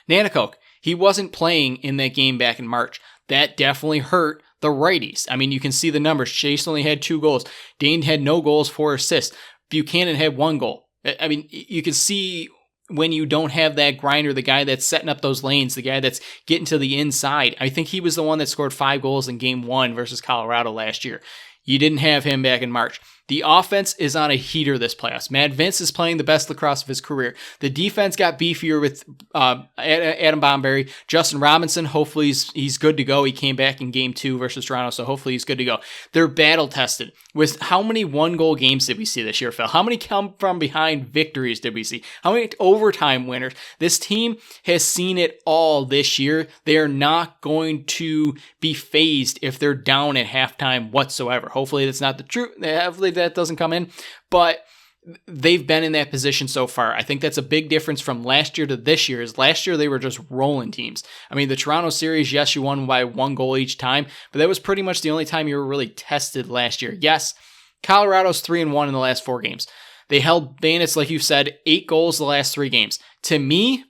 Nanticoke, he wasn't playing in that game back in March. That definitely hurt the righties. I mean, you can see the numbers. Chase only had 2 goals. Dane had no goals, 4 assists. Buchanan had 1 goal. I mean, you can see when you don't have that grinder, the guy that's setting up those lanes, the guy that's getting to the inside. I think he was the one that scored 5 goals in game 1 versus Colorado last year. You didn't have him back in March. The offense is on a heater this playoffs. Matt Vince is playing the best lacrosse of his career. The defense got beefier with Adam Bomberry. Justin Robinson, hopefully he's good to go. He came back in game 2 versus Toronto, so hopefully he's good to go. They're battle tested. With how many 1-goal games did we see this year, Phil? How many come from behind victories did we see? How many overtime winners? This team has seen it all this year. They are not going to be phased if they're down at halftime whatsoever. Hopefully that's not the truth. Hopefully that doesn't come in, but they've been in that position so far. I think that's a big difference from last year to this year. Is last year they were just rolling teams. I mean, the Toronto series, yes, you won by 1 goal each time, but that was pretty much the only time you were really tested last year. Yes, Colorado's 3-1 in the last 4 games. They held Bandits, like you said, 8 goals the last 3 games. To me,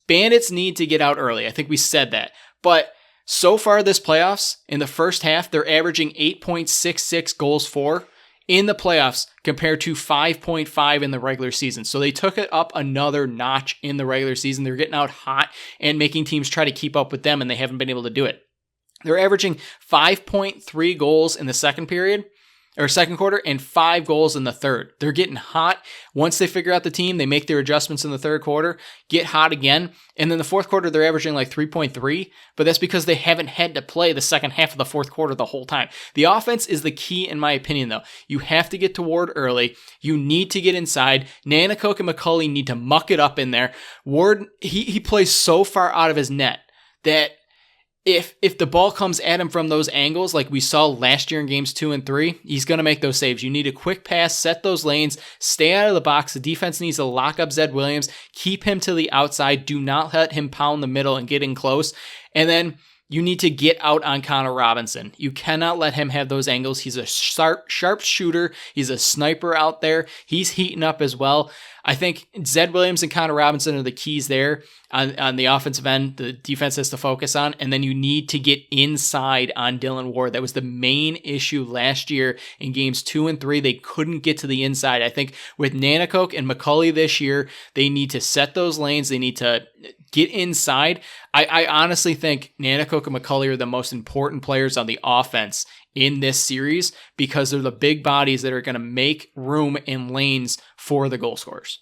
Bandits need to get out early. I think we said that, but so far this playoffs, in the first half, they're averaging 8.66 goals for in the playoffs compared to 5.5 in the regular season. So they took it up another notch in the regular season. They're getting out hot and making teams try to keep up with them, and they haven't been able to do it. They're averaging 5.3 goals in the second quarter and 5 goals in the third. They're getting hot. Once they figure out the team, they make their adjustments in the third quarter, get hot again. And then the fourth quarter, they're averaging like 3.3, but that's because they haven't had to play the second half of the fourth quarter the whole time. The offense is the key, in my opinion, though. You have to get to Ward early. You need to get inside. Nanticoke and McCulley need to muck it up in there. Ward, he plays so far out of his net that if the ball comes at him from those angles, like we saw last year in games 2 and 3, he's going to make those saves. You need a quick pass, set those lanes, stay out of the box. The defense needs to lock up Zed Williams, keep him to the outside. Do not let him pound the middle and get in close. And then you need to get out on Connor Robinson. You cannot let him have those angles. He's a sharp shooter. He's a sniper out there. He's heating up as well. I think Zed Williams and Connor Robinson are the keys there on the offensive end. The defense has to focus on. And then you need to get inside on Dylan Ward. That was the main issue last year in games 2 and 3. They couldn't get to the inside. I think with Nanticoke and McCulley this year, they need to set those lanes. They need to get inside. I honestly think Nanticoke and McCulley are the most important players on the offense in this series because they're the big bodies that are going to make room in lanes for the goal scorers.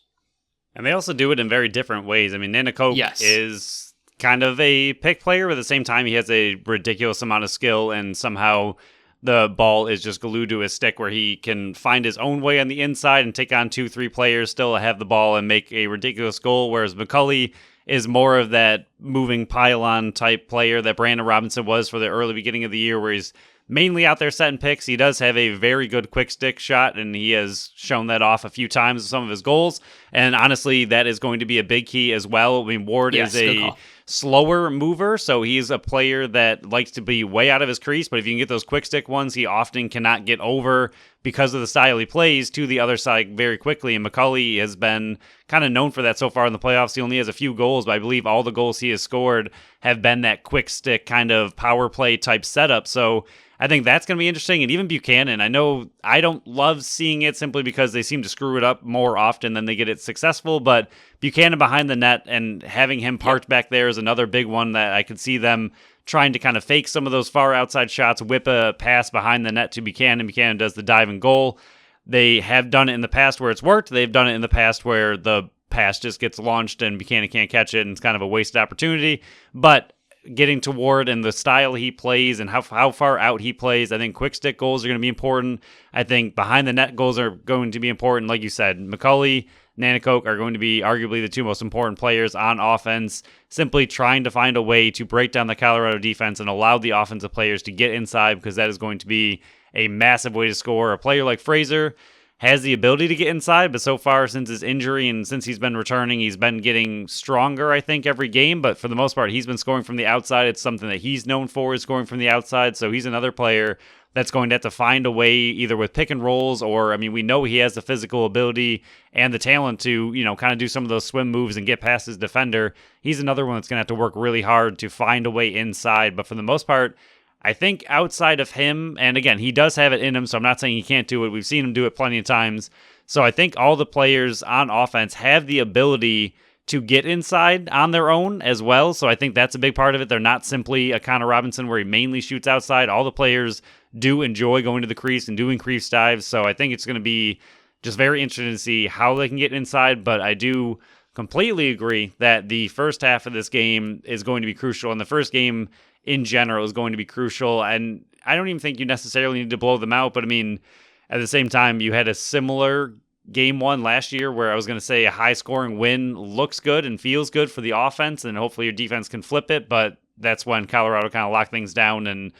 And they also do it in very different ways. I mean, Nanticoke is kind of a pick player, but at the same time, he has a ridiculous amount of skill, and somehow the ball is just glued to his stick where he can find his own way on the inside and take on 2-3 players, still have the ball and make a ridiculous goal, whereas McCulley is more of that moving pylon type player that Brandon Robinson was for the early beginning of the year, where he's mainly out there setting picks. He does have a very good quick stick shot, and he has shown that off a few times in some of his goals. And honestly, that is going to be a big key as well. I mean, Ward is a slower mover, so he's a player that likes to be way out of his crease, but if you can get those quick stick ones, he often cannot get over because of the style he plays to the other side very quickly, and McCauley has been kind of known for that so far in the playoffs. He only has a few goals, but I believe all the goals he has scored have been that quick stick kind of power play type setup, so I think that's going to be interesting. And even Buchanan, I know I don't love seeing it simply because they seem to screw it up more often than they get it successful, but Buchanan behind the net and having him parked back there is another big one that I could see them trying to kind of fake some of those far outside shots, whip a pass behind the net to Buchanan. Buchanan does the dive and goal. They have done it in the past where it's worked. They've done it in the past where the pass just gets launched and Buchanan can't catch it and it's kind of a wasted opportunity. But getting toward and the style he plays and how far out he plays, I think quick stick goals are going to be important. I think behind the net goals are going to be important. Like you said, McCauley, Nanticoke are going to be arguably the two most important players on offense, simply trying to find a way to break down the Colorado defense and allow the offensive players to get inside, because that is going to be a massive way to score. A player like Fraser has the ability to get inside, but so far since his injury and since he's been returning, he's been getting stronger, I think, every game. But for the most part, he's been scoring from the outside. It's something that he's known for, is scoring from the outside. So he's another player that's going to have to find a way either with pick and rolls or, I mean, we know he has the physical ability and the talent to, kind of do some of those swim moves and get past his defender. He's another one that's going to have to work really hard to find a way inside. But for the most part, I think outside of him, and again, he does have it in him, so I'm not saying he can't do it. We've seen him do it plenty of times. So I think all the players on offense have the ability to get inside on their own as well. So I think that's a big part of it. They're not simply a Connor Robinson where he mainly shoots outside. All the players do enjoy going to the crease and doing crease dives. So I think it's going to be just very interesting to see how they can get inside. But I do completely agree that the first half of this game is going to be crucial. And the first game in general is going to be crucial. And I don't even think you necessarily need to blow them out. But I mean, at the same time, you had a similar game one last year where I was going to say a high scoring win looks good and feels good for the offense, and hopefully your defense can flip it. But that's when Colorado kind of locked things down and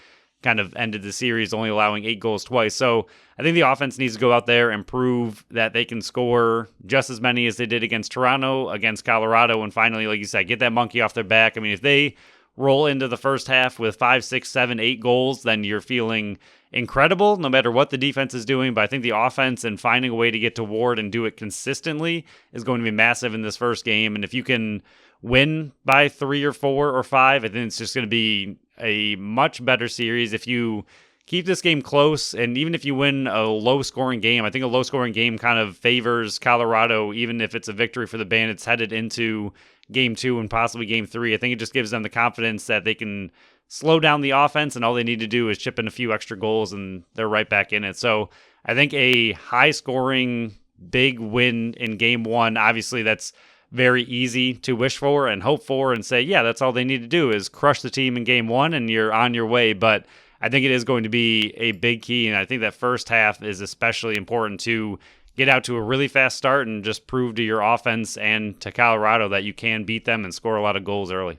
kind of ended the series, only allowing 8 goals twice. So I think the offense needs to go out there and prove that they can score just as many as they did against Toronto, against Colorado, and finally, like you said, get that monkey off their back. I mean, if they roll into the first half with 5, 6, 7, 8 goals, then you're feeling incredible no matter what the defense is doing. But I think the offense and finding a way to get to Ward and do it consistently is going to be massive in this first game. And if you can win by 3 or 4 or 5, I think it's just going to be a much better series. If you keep this game close, and even if you win a low-scoring game, I think a low-scoring game kind of favors Colorado, even if it's a victory for the Bandits headed into Game 2 and possibly Game 3. I think it just gives them the confidence that they can slow down the offense, and all they need to do is chip in a few extra goals, and they're right back in it. So I think a high-scoring, big win in Game 1, obviously that's very easy to wish for and hope for and say, yeah, that's all they need to do is crush the team in Game 1 and you're on your way. But I think it is going to be a big key, and I think that first half is especially important to get out to a really fast start and just prove to your offense and to Colorado that you can beat them and score a lot of goals early.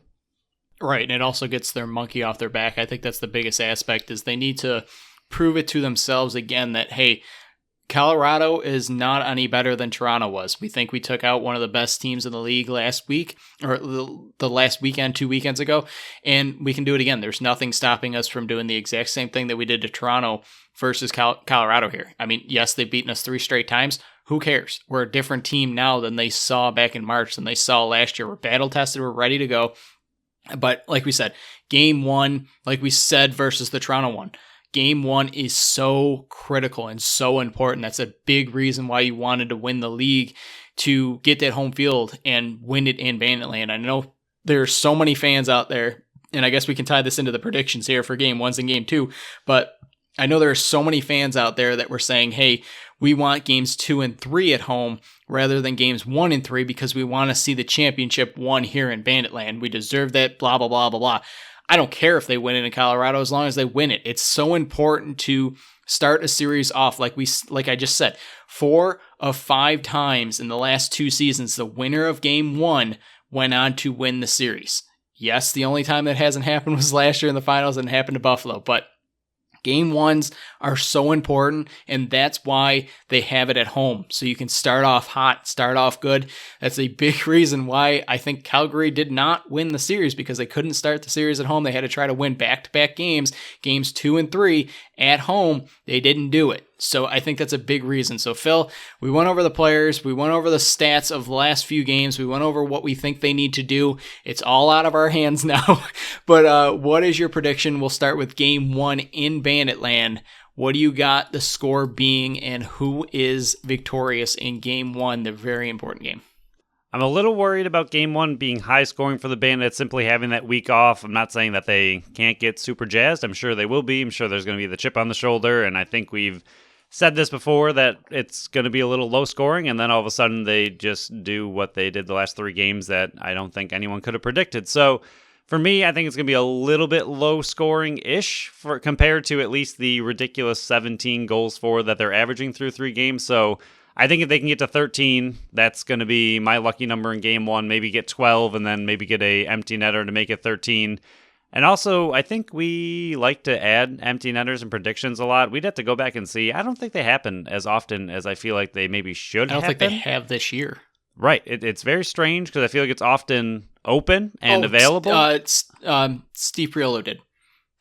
Right, and it also gets their monkey off their back. I think that's the biggest aspect, is they need to prove it to themselves again that, hey, Colorado is not any better than Toronto was. We think we took out one of the best teams in the league last week, or the last weekend, 2 weekends ago, and we can do it again. There's nothing stopping us from doing the exact same thing that we did to Toronto versus Colorado here. I mean, yes, they've beaten us 3 straight times. Who cares? We're a different team now than they saw back in March, than they saw last year. We're battle-tested. We're ready to go. But like we said, Game 1, like we said, versus the Toronto one, Game 1 is so critical and so important. That's a big reason why you wanted to win the league, to get that home field and win it in Banditland. I know there's so many fans out there, and I guess we can tie this into the predictions here for Game 1s and Game 2, but I know there are so many fans out there that were saying, hey, we want Games 2 and 3 at home rather than Games 1 and 3 because we want to see the championship won here in Banditland. We deserve that, blah, blah, blah, blah, blah. I don't care if they win it in Colorado as long as they win it. It's so important to start a series off like I just said. 4 of 5 times in the last 2 seasons, the winner of Game 1 went on to win the series. Yes, the only time that hasn't happened was last year in the finals, and it happened to Buffalo, but Game ones are so important, and that's why they have it at home. So you can start off hot, start off good. That's a big reason why I think Calgary did not win the series, because they couldn't start the series at home. They had to try to win back-to-back games 2 and 3 at home. They didn't do it. So I think that's a big reason. So Phil, we went over the players, we went over the stats of the last few games, we went over what we think they need to do. It's all out of our hands now. But what is your prediction? We'll start with game 1 in Banditland. What do you got the score being, and who is victorious in game 1, the very important game? I'm a little worried about game 1 being high scoring for the Bandits, simply having that week off. I'm not saying that they can't get super jazzed. I'm sure they will be. I'm sure there's going to be the chip on the shoulder, and I think we've said this before, that it's going to be a little low scoring, and then all of a sudden they just do what they did the last 3 games that I don't think anyone could have predicted. So for me, I think it's going to be a little bit low scoring-ish compared to at least the ridiculous 17 goals for that they're averaging through 3 games. So I think if they can get to 13, that's going to be my lucky number in game 1. Maybe get 12 and then maybe get a empty netter to make it 13. And also, I think we like to add empty netters and predictions a lot. We'd have to go back and see. I don't think they happen as often as I feel like they maybe should happen. I don't think they have this year. Right. It's very strange because I feel like it's often open and available. Steve Priolo did.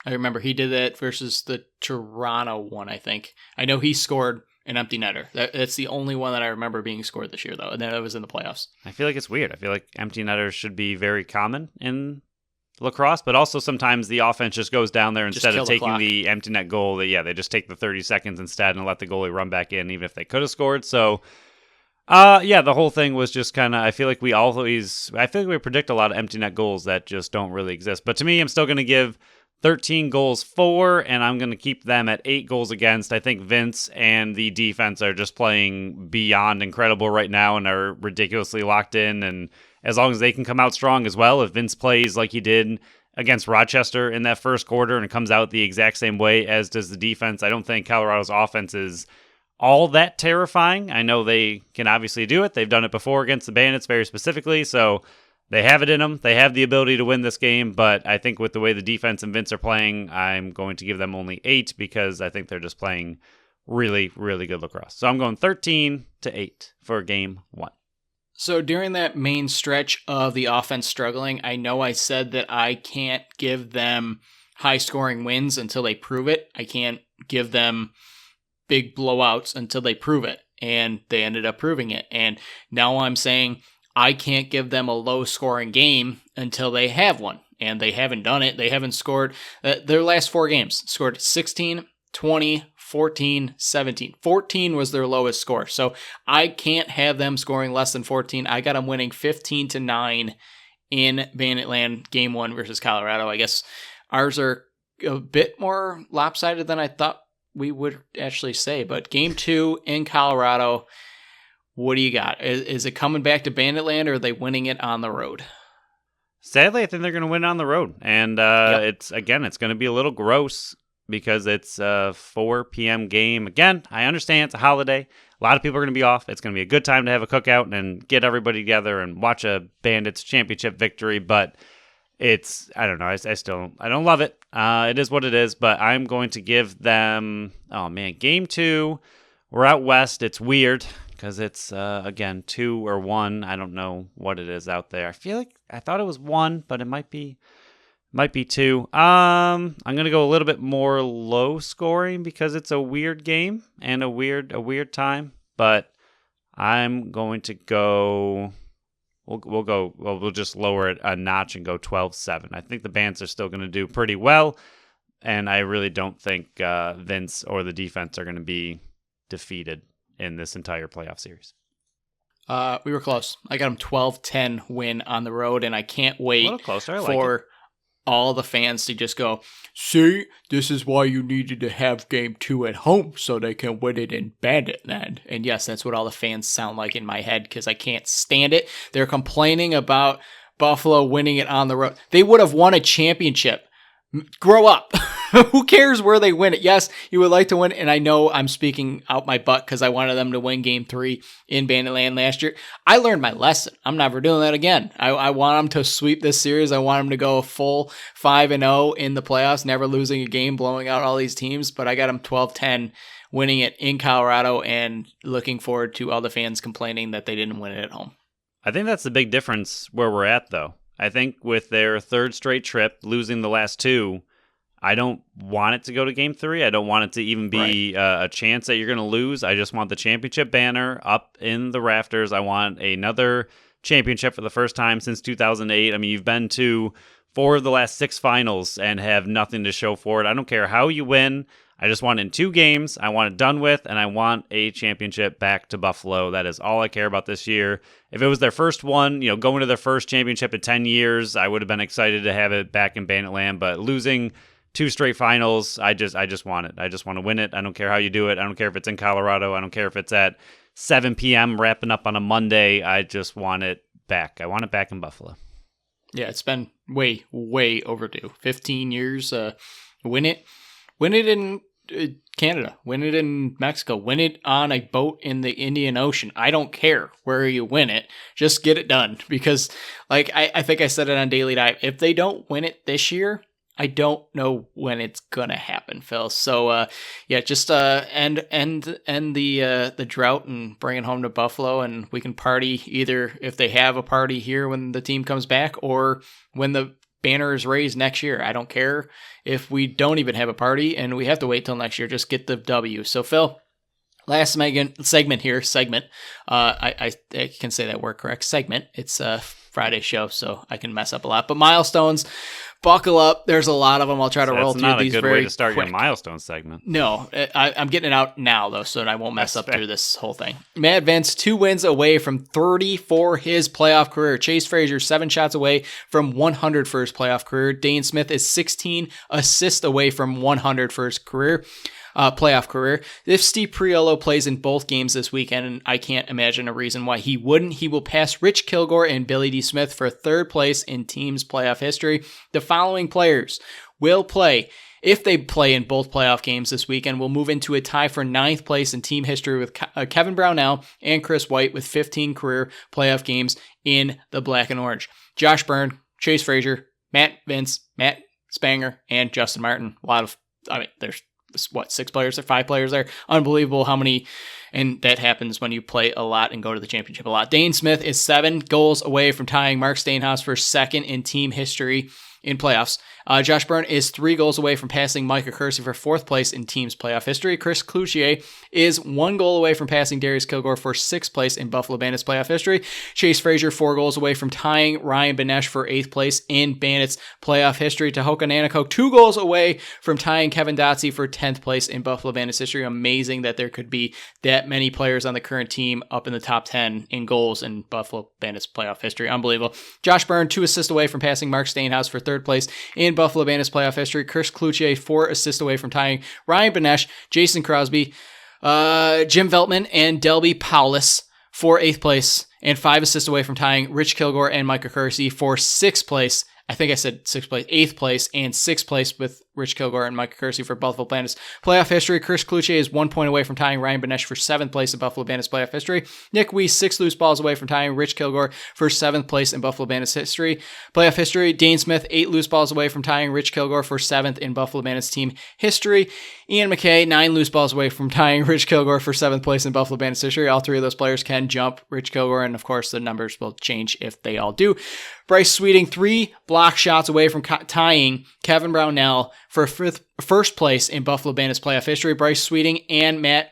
I remember he did that versus the Toronto one, I think. I know he scored an empty netter. That's the only one that I remember being scored this year, though, and that was in the playoffs. I feel like it's weird. I feel like empty netters should be very common in lacrosse, but also sometimes the offense just goes down there instead of taking the empty net goal. They just take the 30 seconds instead and let the goalie run back in, even if they could have scored. So, the whole thing was just kind of, I feel like we predict a lot of empty net goals that just don't really exist. But to me, I'm still going to give 13 goals for, and I'm going to keep them at 8 goals against. I think Vince and the defense are just playing beyond incredible right now and are ridiculously locked in, and as long as they can come out strong as well, if Vince plays like he did against Rochester in that first quarter and comes out the exact same way as does the defense, I don't think Colorado's offense is all that terrifying. I know they can obviously do it. They've done it before against the Bandits very specifically, so they have it in them. They have the ability to win this game, but I think with the way the defense and Vince are playing, I'm going to give them only 8 because I think they're just playing really, really good lacrosse. So I'm going 13-8 for game 1. So during that main stretch of the offense struggling, I know I said that I can't give them high-scoring wins until they prove it. I can't give them big blowouts until they prove it, and they ended up proving it. And now I'm saying I can't give them a low-scoring game until they have one, and they haven't done it. They haven't scored their last 4 games, scored 16, 20, 14, 17. 14 was their lowest score. So I can't have them scoring less than 14. I got them winning 15-9 in Banditland game 1 versus Colorado. I guess ours are a bit more lopsided than I thought we would actually say. But game 2 in Colorado, what do you got? Is it coming back to Banditland, or are they winning it on the road? Sadly, I think they're going to win on the road. And it's going to be a little gross because it's a 4 p.m. game. Again, I understand it's a holiday. A lot of people are going to be off. It's going to be a good time to have a cookout and get everybody together and watch a Bandits championship victory. But it's, I don't know. I don't love it. It is what it is. But I'm going to give them, game 2. We're out west. It's weird because it's, 2 or 1. I don't know what it is out there. I thought it was 1, but it might be 2. I'm going to go a little bit more low scoring because it's a weird game and a weird time, but I'm going to go, we'll just lower it a notch and go 12-7. I think the Bands are still going to do pretty well, and I really don't think Vince or the defense are going to be defeated in this entire playoff series. We were close. I got them 12-10 win on the road, and I can't wait a little closer. for all the fans to just go, see, this is why you needed to have game 2 at home so they can win it in Banditland. And yes, that's what all the fans sound like in my head because I can't stand it. They're complaining about Buffalo winning it on the road. They would have won a championship. Grow up. Who cares where they win it? Yes, you would like to win, and I know I'm speaking out my butt because I wanted them to win Game 3 in Banditland last year. I learned my lesson. I'm never doing that again. I want them to sweep this series. I want them to go full 5-0 in the playoffs, never losing a game, blowing out all these teams, but I got them 12-10 winning it in Colorado and looking forward to all the fans complaining that they didn't win it at home. I think that's the big difference where we're at, though. I think with their third straight trip, losing the last two, I don't want it to go to Game 3. I don't want it to even be a chance that you're going to lose. I just want the championship banner up in the rafters. I want another championship for the first time since 2008. I mean, you've been to 4 of the last 6 finals and have nothing to show for it. I don't care how you win. I just want it in 2 games. I want it done with, and I want a championship back to Buffalo. That is all I care about this year. If it was their first one, going to their first championship in 10 years, I would have been excited to have it back in Banditland. But losing 2 straight finals, I just want it. I just want to win it. I don't care how you do it. I don't care if it's in Colorado. I don't care if it's at 7 p.m. wrapping up on a Monday. I just want it back. I want it back in Buffalo. Yeah, it's been way, way overdue. 15 years. Win it. Win it in Canada. Win it in Mexico. Win it on a boat in the Indian Ocean. I don't care where you win it. Just get it done. Because, I think I said it on Daily Dive. If they don't win it this year, I don't know when it's gonna happen, Phil. So, just end the drought and bring it home to Buffalo, and we can party either if they have a party here when the team comes back, or when the banner is raised next year. I don't care if we don't even have a party and we have to wait till next year. Just get the W. So, Phil, last segment here. I can say that word correct. Segment. It's a Friday show, so I can mess up a lot. But milestones, buckle up. There's a lot of them. I'll try to roll through these very quick. That's not a good way to start your milestone segment. No, I'm getting it out now, though, so that I won't mess up through this whole thing. Matt Vince, 2 wins away from 30 for his playoff career. Chase Frazier, 7 shots away from 100 for his playoff career. Dane Smith is 16 assists away from 100 for his playoff career. If Steve Priolo plays in both games this weekend, and I can't imagine a reason why he wouldn't, he will pass Rich Kilgore and Billy D. Smith for 3rd place in team's playoff history. The following players will play. If they play in both playoff games this weekend, we'll move into a tie for 9th place in team history with Kevin Brownell and Chris White with 15 career playoff games in the black and orange. Josh Byrne, Chase Frazier, Matt Vince, Matt Spanger, and Justin Martin. There's 6 players or 5 players there. Unbelievable how many, and that happens when you play a lot and go to the championship a lot. Dane Smith is 7 goals away from tying Mark Steinhaus for 2nd in team history in playoffs. Josh Byrne is 3 goals away from passing Micah Kersey for 4th place in team's playoff history. Chris Cloutier is 1 goal away from passing Darius Kilgore for 6th place in Buffalo Bandits playoff history. Chase Frazier, 4 goals away from tying Ryan Benesh for 8th place in Bandits playoff history. Tahoka Nanako, 2 goals away from tying Kevin Dotsey for 10th place in Buffalo Bandits history. Amazing that there could be that many players on the current team up in the top 10 in goals in Buffalo Bandits playoff history. Unbelievable. Josh Byrne, 2 assists away from passing Mark Steinhaus for 3rd place in Buffalo Bandits playoff history. Chris Cloutier, 4 assists away from tying Ryan Benesh, Jason Crosby, Jim Veltman, and Delby Paulus for 8th place, and 5 assists away from tying Rich Kilgore and Micah Kersey for 6th place. I think I said 6th place, 8th place, and 6th place with Rich Kilgore and Micah Kersey for Buffalo Bandits playoff history. Chris Cloutier is 1 point away from tying Ryan Benesh for 7th place in Buffalo Bandits playoff history. Nick Weiss, 6 loose balls away from tying Rich Kilgore for 7th place in Buffalo Bandits playoff history. Dane Smith, 8 loose balls away from tying Rich Kilgore for 7th in Buffalo Bandits team history. Ian McKay, 9 loose balls away from tying Rich Kilgore for 7th place in Buffalo Bandits history. All 3 of those players can jump Rich Kilgore, and of course the numbers will change if they all do. Bryce Sweeting, 3 block shots away from tying Kevin Brownell for 1st place in Buffalo Bandits playoff history. Bryce Sweeting and Matt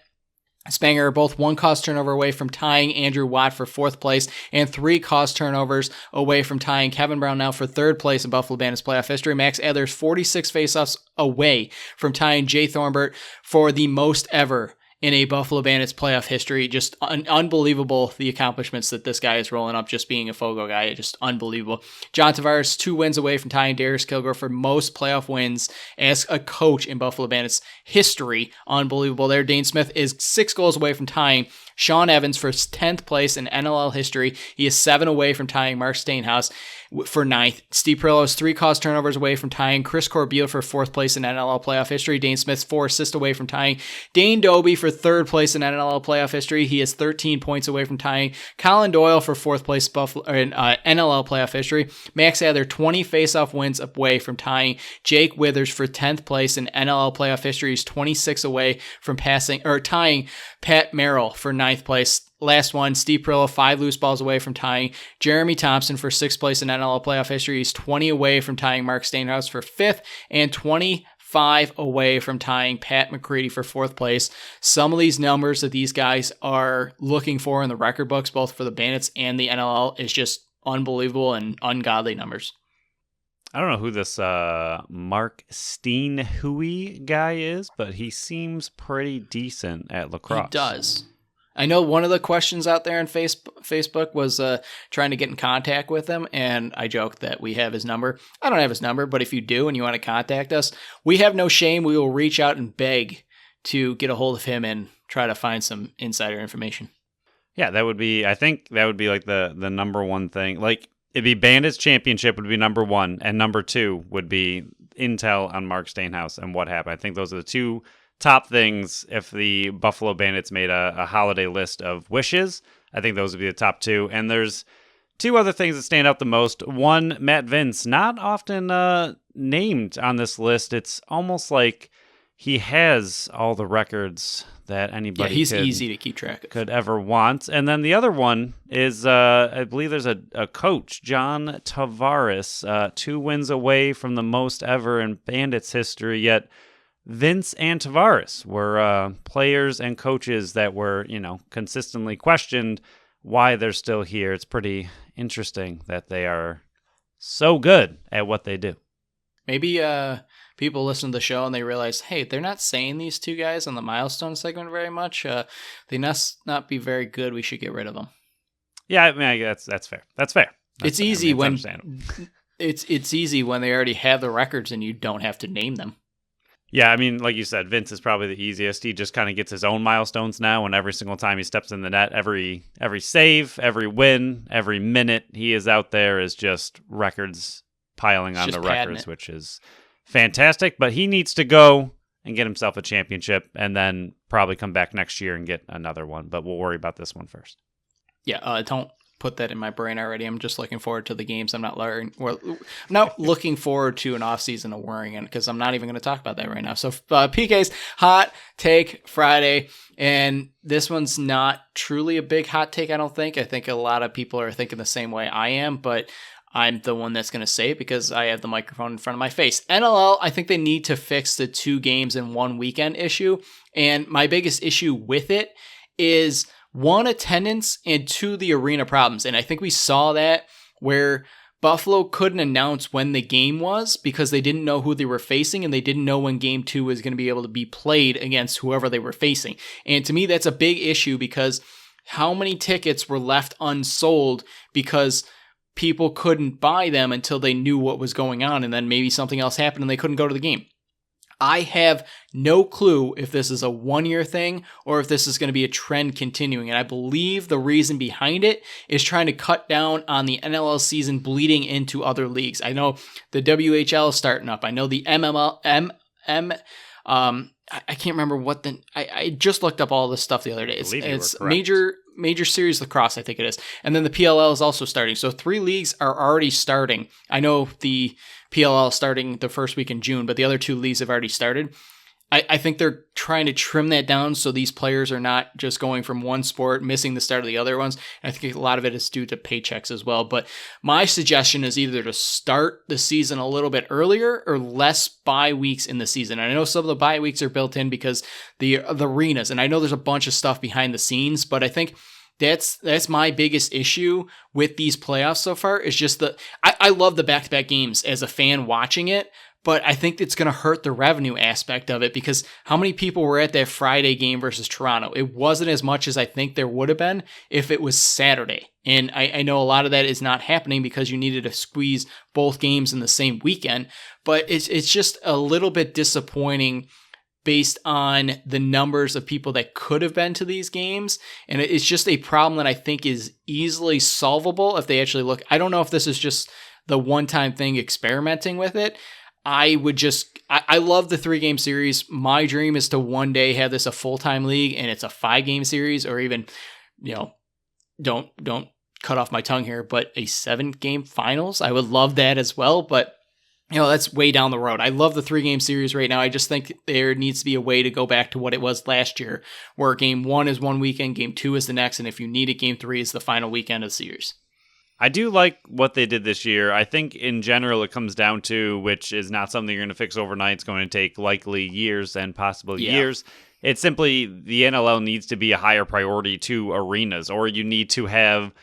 Spanger are both 1 caused turnover away from tying Andrew Watt for 4th place, and 3 caused turnovers away from tying Kevin Brownell for 3rd place in Buffalo Bandits playoff history. Max Adler's 46 faceoffs away from tying Jay Thornbert for the most ever in a Buffalo Bandits playoff history. Just unbelievable, the accomplishments that this guy is rolling up, just being a Fogo guy. Just unbelievable. John Tavares, 2 wins away from tying Darius Kilgore for most playoff wins as a coach in Buffalo Bandits history. Unbelievable there. Dane Smith is 6 goals away from tying Sean Evans for 10th place in NLL history. He is 7 away from tying Mark Steinhaus for ninth. Steve Perillo is 3 caused turnovers away from tying. Chris Corbeil for 4th place in NLL playoff history. Dane Smith's 4 assists away from tying. Dane Doby for 3rd place in NLL playoff history. He is 13 points away from tying. Colin Doyle for 4th place in NLL playoff history. Max Adler 20 faceoff wins away from tying. Jake Withers for 10th place in NLL playoff history. He's 26 away from tying Pat Merrill for 9th place. Last one, Steve Perillo, 5 loose balls away from tying. Jeremy Thompson for 6th place in NLL playoff history. He's 20 away from tying Mark Stainhouse for 5th, and 25 away from tying Pat McCready for 4th place. Some of these numbers that these guys are looking for in the record books, both for the Bandits and the NLL, is just unbelievable and ungodly numbers. I don't know who this Mark Steenhui guy is, but he seems pretty decent at lacrosse. He does. I know one of the questions out there on Facebook was trying to get in contact with him, and I joked that we have his number. I don't have his number, but if you do and you want to contact us, we have no shame. We will reach out and beg to get a hold of him and try to find some insider information. Yeah, I think that would be like the number one thing. Like, it'd be Bandits Championship would be number 1, and number 2 would be intel on Mark Stainhouse and what happened. I think those are the 2 top things. If the Buffalo Bandits made a holiday list of wishes, I think those would be the top 2. And there's 2 other things that stand out the most. One, Matt Vince, not often named on this list. It's almost like he has all the records that anybody easy to keep track of. Could ever want. And then the other one is, I believe there's a coach, John Tavares, 2 wins away from the most ever in Bandits history, yet Vince and Tavares were players and coaches that were, consistently questioned why they're still here. It's pretty interesting that they are so good at what they do. Maybe people listen to the show and they realize, hey, they're not saying these 2 guys on the Milestone segment very much. They must not be very good. We should get rid of them. Yeah, I mean, that's fair. That's fair. It's easy when it's easy when they already have the records and you don't have to name them. Yeah, I mean, like you said, Vince is probably the easiest. He just kind of gets his own milestones now, and every single time he steps in the net, every save, every win, every minute he is out there is just records piling on the records, which is fantastic. But he needs to go and get himself a championship and then probably come back next year and get another one. But we'll worry about this one first. Yeah, don't put that in my brain already. I'm just looking forward to the games. I'm not looking forward to an offseason of worrying it because I'm not even going to talk about that right now. So PK's Hot Take Friday, and this one's not truly a big hot take, I don't think. I think a lot of people are thinking the same way I am, but I'm the one that's going to say it because I have the microphone in front of my face. NLL, I think they need to fix the 2 games in 1 weekend issue, and my biggest issue with it is 1, attendance, and 2, the arena problems. And I think we saw that where Buffalo couldn't announce when the game was because they didn't know who they were facing and they didn't know when game 2 was going to be able to be played against whoever they were facing. And to me, that's a big issue because how many tickets were left unsold because people couldn't buy them until they knew what was going on, and then maybe something else happened and they couldn't go to the game. I have no clue if this is a 1-year thing or if this is going to be a trend continuing. And I believe the reason behind it is trying to cut down on the NLL season bleeding into other leagues. I know the WHL is starting up. I know the I can't remember what I just looked up all this stuff the other day. It's major series lacrosse, I think it is. And then the PLL is also starting. So 3 leagues are already starting. I know the PLL starting the first week in June, but the other 2 leagues have already started. I think they're trying to trim that down so these players are not just going from one sport, missing the start of the other ones. And I think a lot of it is due to paychecks as well. But my suggestion is either to start the season a little bit earlier or less bye weeks in the season. And I know some of the bye weeks are built in because the arenas, and I know there's a bunch of stuff behind the scenes, but I think that's my biggest issue with these playoffs so far is just I love the back-to-back games as a fan watching it, but I think it's going to hurt the revenue aspect of it because how many people were at that Friday game versus Toronto? It wasn't as much as I think there would have been if it was Saturday. And I know a lot of that is not happening because you needed to squeeze both games in the same weekend, but it's just a little bit disappointing based on the numbers of people that could have been to these games. And it's just a problem that I think is easily solvable if they actually look. I don't know if this is just the one-time thing experimenting with it, I love the 3-game series. My dream is to one day have this a full-time league and it's a 5-game series, or even, don't cut off my tongue here, but a 7-game finals. I would love that as well, but that's way down the road. I love the 3-game series right now. I just think there needs to be a way to go back to what it was last year, where game 1 is one weekend, game 2 is the next, and if you need it, game 3 is the final weekend of the series. I do like what they did this year. I think in general it comes down to, which is not something you're going to fix overnight. It's going to take likely years and possible years. It's simply the NLL needs to be a higher priority to arenas, or you need to have,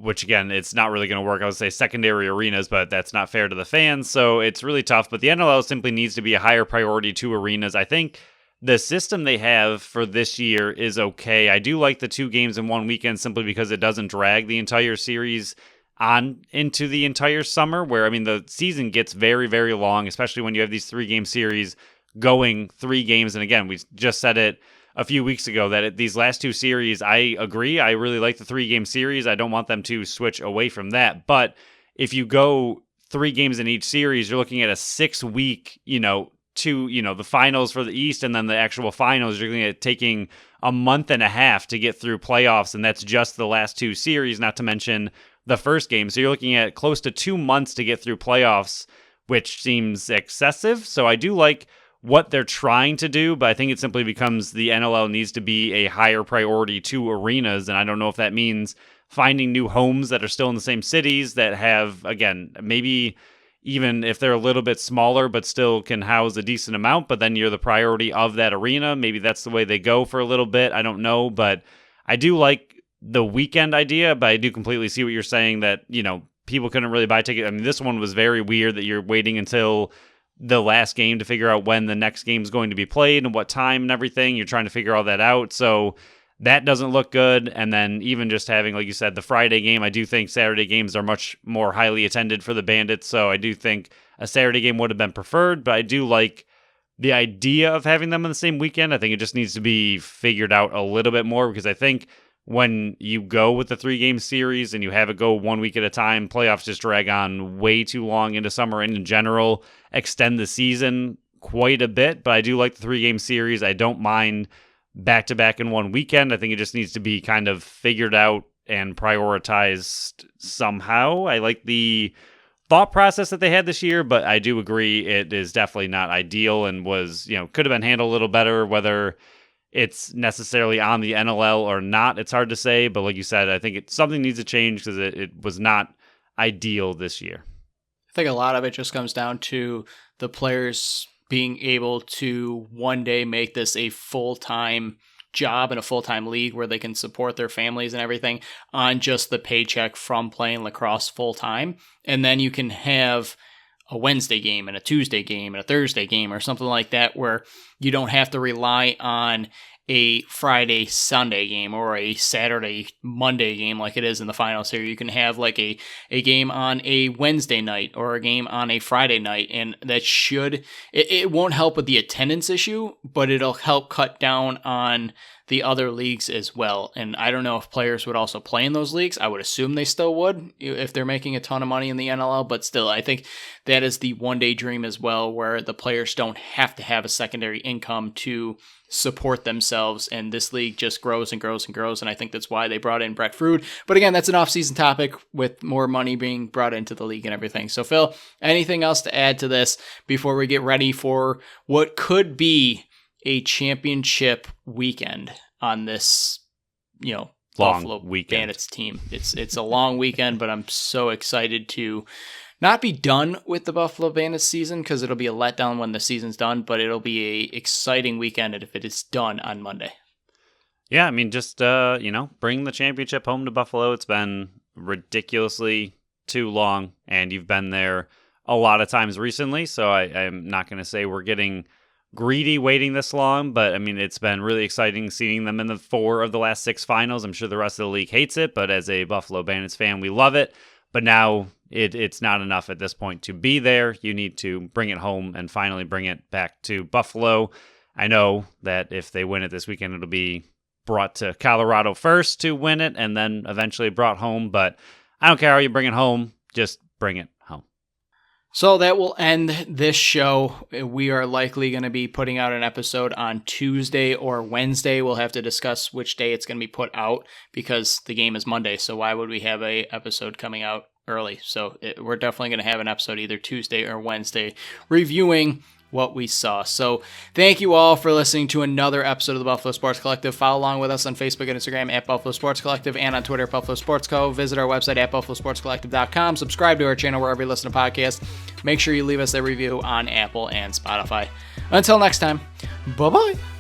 which again, it's not really going to work. I would say secondary arenas, but that's not fair to the fans. So it's really tough. But the NLL simply needs to be a higher priority to arenas. I think the system they have for this year is okay. I do like the 2 games in one weekend simply because it doesn't drag the entire series on into the entire summer, where, the season gets very, very long, especially when you have these 3-game series going 3 games. And again, we just said it a few weeks ago that these last 2 series, I agree. I really like the 3-game series. I don't want them to switch away from that. But if you go 3 games in each series, you're looking at a 6-week, the finals for the East and then the actual finals. You're looking at taking a month and a half to get through playoffs, and that's just the last 2 series, not to mention the first game. So you're looking at close to 2 months to get through playoffs, which seems excessive. So I do like what they're trying to do, but I think it simply becomes the NLL needs to be a higher priority to arenas, and I don't know if that means finding new homes that are still in the same cities that have, again, maybe even if they're a little bit smaller but still can house a decent amount, but then you're the priority of that arena. Maybe that's the way they go for a little bit. I don't know, but I do like the weekend idea, but I do completely see what you're saying that, people couldn't really buy tickets. This one was very weird that you're waiting until the last game to figure out when the next game is going to be played and what time and everything. You're trying to figure all that out. So that doesn't look good. And then even just having, like you said, the Friday game, I do think Saturday games are much more highly attended for the Bandits. So I do think a Saturday game would have been preferred, but I do like the idea of having them on the same weekend. I think it just needs to be figured out a little bit more, because I think when you go with the 3-game series and you have it go 1 week at a time, playoffs just drag on way too long into summer, and in general extend the season quite a bit. But I do like the 3-game series. I don't mind back-to-back in one weekend. I think it just needs to be kind of figured out and prioritized somehow. I like the thought process that they had this year, but I do agree it is definitely not ideal and was, could have been handled a little better. Whether it's necessarily on the NLL or not, it's hard to say. But like you said, I think something needs to change, because it was not ideal this year. I think a lot of it just comes down to the players being able to one day make this a full-time job and a full-time league where they can support their families and everything on just the paycheck from playing lacrosse full-time. And then you can have a Wednesday game and a Tuesday game and a Thursday game or something like that, where you don't have to rely on a Friday Sunday game or a Saturday Monday game like it is in the finals here. You can have like a game on a Wednesday night or a game on a Friday night, and that it won't help with the attendance issue, but it'll help cut down on the other leagues as well. And I don't know if players would also play in those leagues. I would assume they still would if they're making a ton of money in the NLL, but still, I think that is the one-day dream as well, where the players don't have to have a secondary income to support themselves, and this league just grows and grows and grows, and I think that's why they brought in Brett Frood. But again, that's an off-season topic with more money being brought into the league and everything. So Phil, anything else to add to this before we get ready for what could be a championship weekend on this, long Buffalo weekend Bandits team? It's a long weekend, but I'm so excited to not be done with the Buffalo Bandits season, because it'll be a letdown when the season's done, but it'll be a exciting weekend if it is done on Monday. Yeah, just, bring the championship home to Buffalo. It's been ridiculously too long, and you've been there a lot of times recently, so I'm not going to say we're getting greedy waiting this long, but it's been really exciting seeing them in the 4 of the last 6 finals. I'm sure the rest of the league hates it, but as a Buffalo Bandits fan, we love it. But now it's not enough at this point to be there. You need to bring it home and finally bring it back to Buffalo. I know that if they win it this weekend, it'll be brought to Colorado first to win it and then eventually brought home. But I don't care how you bring it home. Just bring it So that will end this show. We are likely going to be putting out an episode on Tuesday or Wednesday. We'll have to discuss which day it's going to be put out because the game is Monday. So why would we have a episode coming out early? So we're definitely going to have an episode either Tuesday or Wednesday reviewing what we saw. So thank you all for listening to another episode of the Buffalo Sports Collective. Follow along with us on Facebook and Instagram at Buffalo Sports Collective and on Twitter at Buffalo Sports Co. Visit our website at buffalosportscollective.com. Subscribe to our channel wherever you listen to podcasts. Make sure you leave us a review on Apple and Spotify. Until next time, bye-bye.